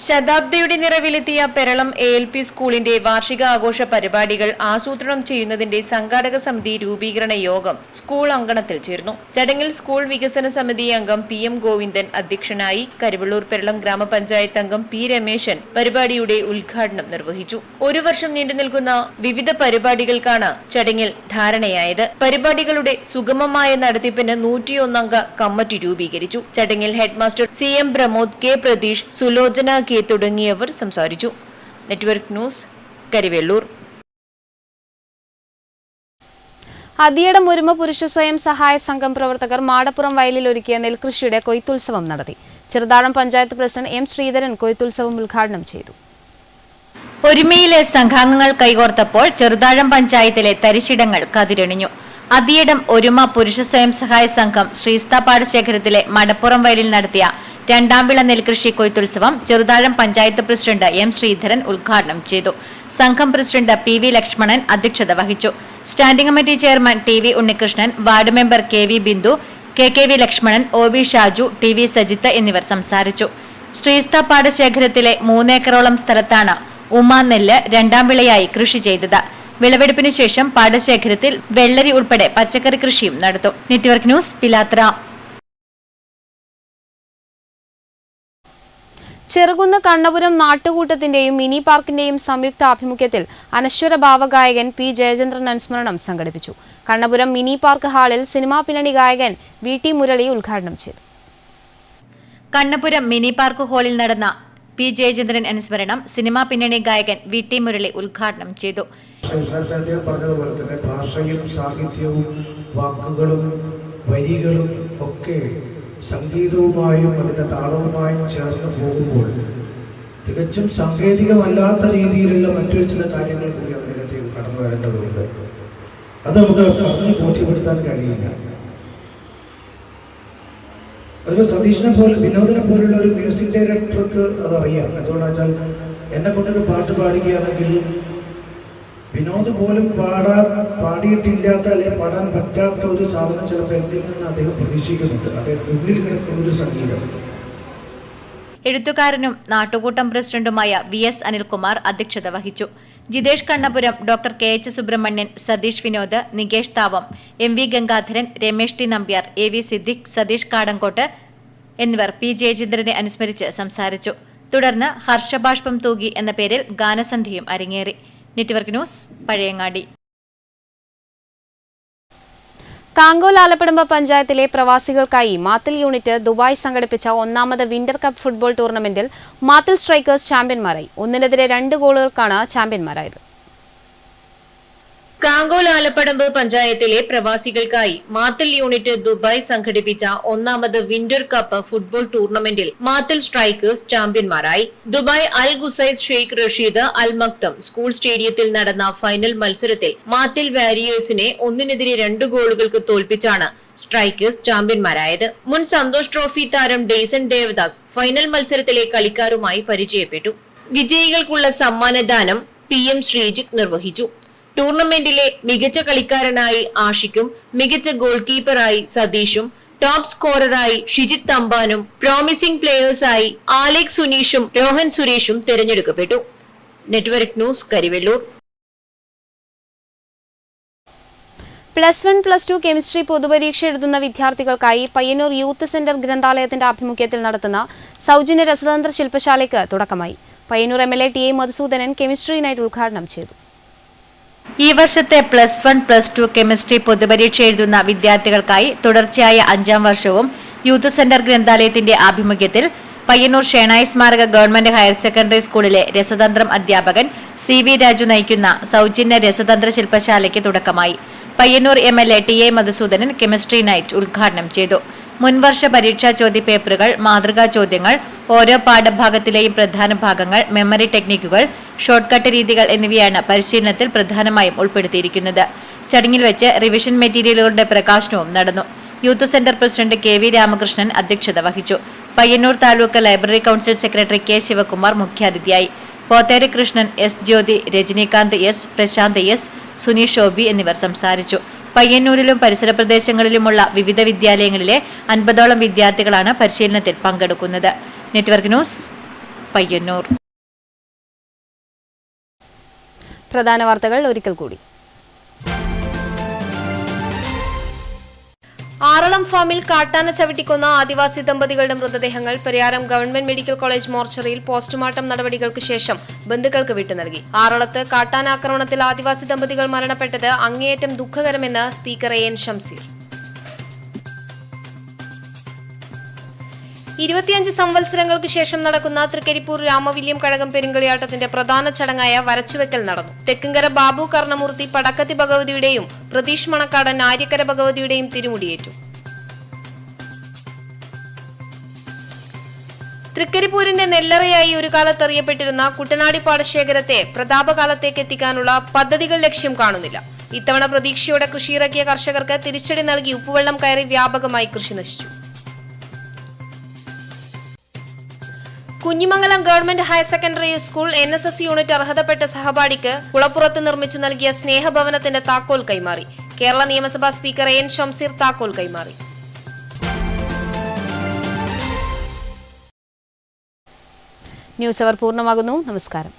ശതാബ്ദിയുടെ നിറവിലെത്തിയ പെരളം ALP സ്കൂളിന്റെ വാർഷിക ആഘോഷ പരിപാടികൾ ആസൂത്രണം ചെയ്യുന്നതിന്റെ സംഘാടക സമിതി രൂപീകരണ യോഗം സ്കൂൾ അങ്കണത്തിൽ ചേർന്നു. ചടങ്ങിൽ സ്കൂൾ വികസന സമിതി അംഗം PM ഗോവിന്ദൻ അധ്യക്ഷനായി. കരുവള്ളൂർ പെരളം ഗ്രാമപഞ്ചായത്ത് അംഗം P രമേശൻ പരിപാടിയുടെ ഉദ്ഘാടനം നിർവഹിച്ചു. ഒരു വർഷം നീണ്ടുനിൽക്കുന്ന വിവിധ പരിപാടികൾക്കാണ് ചടങ്ങിൽ ധാരണയായത്. പരിപാടികളുടെ സുഗമമായ നടത്തിപ്പിന് 101 അംഗ കമ്മിറ്റി രൂപീകരിച്ചു. ചടങ്ങിൽ headmaster CM Pramod, K Pratheesh, Sulochana K തുടങ്ങിയവർ സംസാരിച്ചു. Network news Karivellur. അതിയടം ഒരുമ പുരുഷ സ്വയം സഹായ സംഘം പ്രവർത്തകർ മാടപ്പുറം വയലിൽ ഒരുക്കിയ നെൽകൃഷിയുടെ കൊയ്ത്തുത്സവം നടത്തി. ചെറുതാഴം പഞ്ചായത്ത് പ്രസിഡന്റ് M ശ്രീധരൻ കൊയ്ത്തുത്സവം ഉദ്ഘാടനം ചെയ്തു. ഒരുമയിലെ സംഘാംഗങ്ങൾ കൈകോർത്തപ്പോൾ ചെറുതാഴം പഞ്ചായത്തിലെ തരിശിടങ്ങൾ കതിരണിഞ്ഞു. അതിയടം ഒരുമ പുരുഷ സ്വയം സഹായ സംഘം ശ്രീസ്താപാട് ശേഖരത്തിലെ മടപ്പുറം വയലിൽ നടത്തിയ രണ്ടാം വിള നെൽകൃഷി കൊയ്ത്തുത്സവം ചെറുതാഴം പഞ്ചായത്ത് പ്രസിഡന്റ് M ശ്രീധരൻ ഉദ്ഘാടനം ചെയ്തു. സംഘം പ്രസിഡന്റ് PV ലക്ഷ്മണൻ അധ്യക്ഷത വഹിച്ചു. Standing committee chairman TV Unnikrishnan, ward member KV Bindu, KKV Lakshmanan, OB Shaju, TV Sajith എന്നിവർ സംസാരിച്ചു. ശ്രീസ്താപാട് ശേഖരത്തിലെ 3 ഏക്കറോളം സ്ഥലത്താണ് ഉമാ നെല്ല് രണ്ടാം വിളയായി കൃഷി ചെയ്തത്. വിളവെടുപ്പിന് ശേഷം പാടശേഖരത്തിൽ വെള്ളരി ഉൾപ്പെടെ പച്ചക്കറി കൃഷിയും നടത്തും. Network news Pilathara. ചെറുകുന്ന് കണ്ണപുരം നാട്ടുകൂട്ടത്തിന്റെയും മിനി പാർക്കിന്റെയും സംയുക്ത ആഭിമുഖ്യത്തിൽ അനശ്വര ഭാവഗായകൻ P ജയചന്ദ്രൻ അനുസ്മരണം സംഘടിപ്പിച്ചു. കണ്ണപുരം മിനി പാർക്ക് ഹാളിൽ സിനിമാ പിന്നണി ഗായകൻ VT മുരളി ഉദ്ഘാടനം ചെയ്തു. കണ്ണപുരം മിനി പാർക്ക് ഹാളിൽ നടന്ന P ജയചന്ദ്രൻ അനുസ്മരണം സിനിമാ പിന്നണി ഗായകൻ VT മുരളി ഉദ്ഘാടനം ചെയ്തു. പറഞ്ഞതുപോലെ തന്നെ ഭാഷയും സാഹിത്യവും വാക്കുകളും വരികളും ഒക്കെ സംഗീതവുമായും അതിൻ്റെ താളവുമായും ചേർന്ന് പോകുമ്പോൾ തികച്ചും സാങ്കേതികമല്ലാത്ത രീതിയിലുള്ള മറ്റൊരു ചില കാര്യങ്ങൾ കൂടി അതിനകത്തേക്ക് കടന്നു വരേണ്ടതുണ്ട്. അത് നമുക്ക് പറഞ്ഞ് ബോധ്യപ്പെടുത്താൻ കഴിയില്ല. അതുപോലെ സതീഷിനെ പോലെ വിനോദിനെ പോലുള്ള ഒരു മ്യൂസിക് ഡയറക്ടർക്ക് അതറിയാം. എന്തുകൊണ്ടാണെന്ന് വെച്ചാൽ എന്നെ കൊണ്ടൊരു പാട്ട് പാടുകയാണെങ്കിൽ വിനോദ് പോലും പാടിയിട്ടില്ലാത്ത അല്ലെങ്കിൽ പാടാൻ പറ്റാത്ത ഒരു സാധനം ചിലപ്പോൾ എന്നിൽ നിന്ന് അദ്ദേഹം പ്രതീക്ഷിക്കുന്നുണ്ട്. അദ്ദേഹം ഉള്ളിൽ കിടക്കുന്ന ഒരു സംഗീതം. എഴുത്തുകാരനും നാട്ടുകൂട്ടം പ്രസിഡന്റുമായ VS അനിൽകുമാർ അധ്യക്ഷത വഹിച്ചു. Jithesh Kannapuram, doctor KH Subrahmanyan, Satheesh Vinod, Nikesh Thavam, MV Gangadharan, Ramesh T Nambiar, AV Siddique, Satheesh Kadankot എന്നിവർ P ജയചന്ദ്രനെ അനുസ്മരിച്ച് സംസാരിച്ചു. തുടർന്ന് ഹർഷബാഷ്പം തൂകി എന്ന പേരിൽ ഗാനസന്ധ്യയും അരങ്ങേറി. Network news, Pazhayangadi. കാങ്കോൽ ആലപ്പടമ്പ പഞ്ചായത്തിലെ പ്രവാസികൾക്കായി മാത്തിൽ യൂണിറ്റ് ദുബായ് സംഘടിപ്പിച്ച ഒന്നാമത് വിന്റർ കപ്പ് ഫുട്ബോൾ ടൂർണമെന്റിൽ മാത്തിൽ സ്ട്രൈക്കേഴ്സ് ചാമ്പ്യന്മാരായി. 1-നെതിരെ 2 ഗോളുകൾക്കാണ് ചാമ്പ്യന്മാരായത്. കാങ്കോൽ ആലപ്പടമ്പ് പഞ്ചായത്തിലെ പ്രവാസികൾക്കായി മാത്തിൽ യൂണിറ്റ് ദുബായ് സംഘടിപ്പിച്ച ഒന്നാമത് വിന്റർ കപ്പ് ഫുട്ബോൾ ടൂർണമെന്റിൽ മാത്തിൽ സ്ട്രൈക്കേഴ്സ് ചാമ്പ്യന്മാരായി. Dubai Al Qusais Sheikh Rashid Al Maktoum school സ്റ്റേഡിയത്തിൽ നടന്ന ഫൈനൽ മത്സരത്തിൽ മാത്തിൽ വാരിയേഴ്സിനെ 1-നെതിരെ 2 ഗോളുകൾക്ക് തോൽപ്പിച്ചാണ് സ്ട്രൈക്കേഴ്സ് ചാമ്പ്യന്മാരായത്. മുൻ സന്തോഷ് ട്രോഫി താരം ഡെയ്സൺ ദേവദാസ് ഫൈനൽ മത്സരത്തിലെ കളിക്കാരുമായി പരിചയപ്പെട്ടു. വിജയികൾക്കുള്ള സമ്മാനദാനം PM ശ്രീജിത്ത് നിർവഹിച്ചു. ടൂർണമെന്റിലെ മികച്ച കളിക്കാരനായി ആഷിക്കും മികച്ച ഗോൾ കീപ്പറായി സതീഷും ടോപ്പ് സ്കോററായി ഷിജിത് തമ്പാനും പ്രോമിസിംഗ് പ്ലേയേഴ്സായി ആലെക്സ് സുനീഷും രോഹൻ സുരേഷും തിരഞ്ഞെടുക്കപ്പെട്ടു. Network news, Karivellur. +1, +2 കെമിസ്ട്രി പൊതുപരീക്ഷ എഴുതുന്ന വിദ്യാർത്ഥികൾക്കായി പയ്യന്നൂർ യൂത്ത് സെന്റർ ഗ്രന്ഥാലയത്തിന്റെ ആഭിമുഖ്യത്തിൽ നടത്തുന്ന സൗജന്യ രസതന്ത്ര ശില്പശാലയ്ക്ക് തുടക്കമായി. Payyanur MLA TA Madhusoodanan chemistry night ഉദ്ഘാടനം ചെയ്തു. ഈ വർഷത്തെ +1, +2 കെമിസ്ട്രി പൊതുപരീക്ഷ എഴുതുന്ന വിദ്യാർത്ഥികൾക്കായി തുടർച്ചയായ 5ാം വർഷവും യൂത്ത് സെന്റർ ഗ്രന്ഥാലയത്തിന്റെ ആഭിമുഖ്യത്തിൽ പയ്യന്നൂർ ഷേണായി സ്മാരക ഗവൺമെന്റ് ഹയർ സെക്കൻഡറി സ്കൂളിലെ രസതന്ത്രം അധ്യാപകൻ CV രാജു നയിക്കുന്ന സൗജന്യ രസതന്ത്ര ശില്പശാലയ്ക്ക് തുടക്കമായി. Payyanur MLA TA Madhusoodanan chemistry night ഉദ്ഘാടനം ചെയ്തു. മുൻവർഷ പരീക്ഷാ ചോദ്യപേപ്പറുകൾ, മാതൃകാ ചോദ്യങ്ങൾ, ഓരോ പാഠഭാഗത്തിലെയും പ്രധാന ഭാഗങ്ങൾ, മെമ്മറി ടെക്നിക്കുകൾ, ഷോർട്ട് കട്ട് രീതികൾ എന്നിവയാണ് പരിശീലനത്തിൽ പ്രധാനമായും ഉൾപ്പെടുത്തിയിരിക്കുന്നത്. ചടങ്ങിൽ വെച്ച് റിവിഷൻ മെറ്റീരിയലുകളുടെ പ്രകാശനവും നടന്നു. Youth centre president KV Ramakrishnan അധ്യക്ഷത വഹിച്ചു. Payyanur taluk library council secretary K Sivakumar മുഖ്യാതിഥിയായി. പോത്തേരി കൃഷ്ണൻ, S ജ്യോതി, രജനീകാന്ത് S, പ്രശാന്ത് S, സുനീഷ് ശോഭി എന്നിവർ സംസാരിച്ചു. പയ്യന്നൂരിലും പരിസര പ്രദേശങ്ങളിലുമുള്ള വിവിധ വിദ്യാലയങ്ങളിലെ 50ഓളം വിദ്യാർത്ഥികളാണ് പരിശീലനത്തിൽ പങ്കെടുക്കുന്നത്. Network news, Payyanur. പ്രധാന വാർത്തകൾ ഒരിക്കൽ കൂടി. ആറളം ഫാമിൽ കാട്ടാന ചവിട്ടിക്കൊന്ന ആദിവാസി ദമ്പതികളുടെ മൃതദേഹങ്ങൾ പരിയാരം ഗവൺമെന്റ് മെഡിക്കൽ കോളേജ് മോർച്ചറിയിൽ പോസ്റ്റ്മോർട്ടം നടപടികൾക്ക് ശേഷം ബന്ധുക്കൾക്ക് വിട്ടു നൽകി. ആറളത്ത് കാട്ടാനാക്രമണത്തിൽ ആദിവാസി ദമ്പതികൾ മരണപ്പെട്ടത് അങ്ങേയറ്റം ദുഃഖകരമെന്ന് സ്പീക്കർ AN ഷംസീർ. 25 സംവത്സരങ്ങൾക്ക് ശേഷം നടക്കുന്ന തൃക്കരിപ്പൂർ രാമവില്യം കഴകം പെരുങ്കളിയാട്ടത്തിന്റെ പ്രധാന ചടങ്ങായ വരച്ചുവെക്കൽ നടന്നു. തെക്കുംകര ബാബു കർണമൂർത്തി പടക്കത്തി ഭഗവതിയുടെയും പ്രതീഷ് മണക്കാടൻ ആര്യക്കര ഭഗവതിയുടെയും തിരുമുടിയേറ്റു. തൃക്കരിപ്പൂരിന്റെ നെല്ലറയായി ഒരു കാലത്ത് അറിയപ്പെട്ടിരുന്ന കുട്ടനാടി പാടശേഖരത്തെ പ്രതാപകാലത്തേക്ക് എത്തിക്കാനുള്ള പദ്ധതികൾ ലക്ഷ്യം കാണുന്നില്ല. ഇത്തവണ പ്രതീക്ഷയോടെ കൃഷിയിറക്കിയ കർഷകർക്ക് തിരിച്ചടി നൽകി ഉപ്പുവെള്ളം കയറി വ്യാപകമായി കൃഷി നശിച്ചു. Kunhimangalam government higher secondary school NSS unit അർഹതപ്പെട്ട സഹപാഠിക്ക് കുളപ്പുറത്ത് നിർമ്മിച്ചു നൽകിയ സ്നേഹഭവനത്തിന്റെ താക്കോൽ കൈമാറി. കേരള നിയമസഭാ സ്പീക്കർ AN ഷംസീർ താക്കോൽ കൈമാറി. ന്യൂസ് അവർ പൂർണ്ണമാകുന്നു. നമസ്കാരം.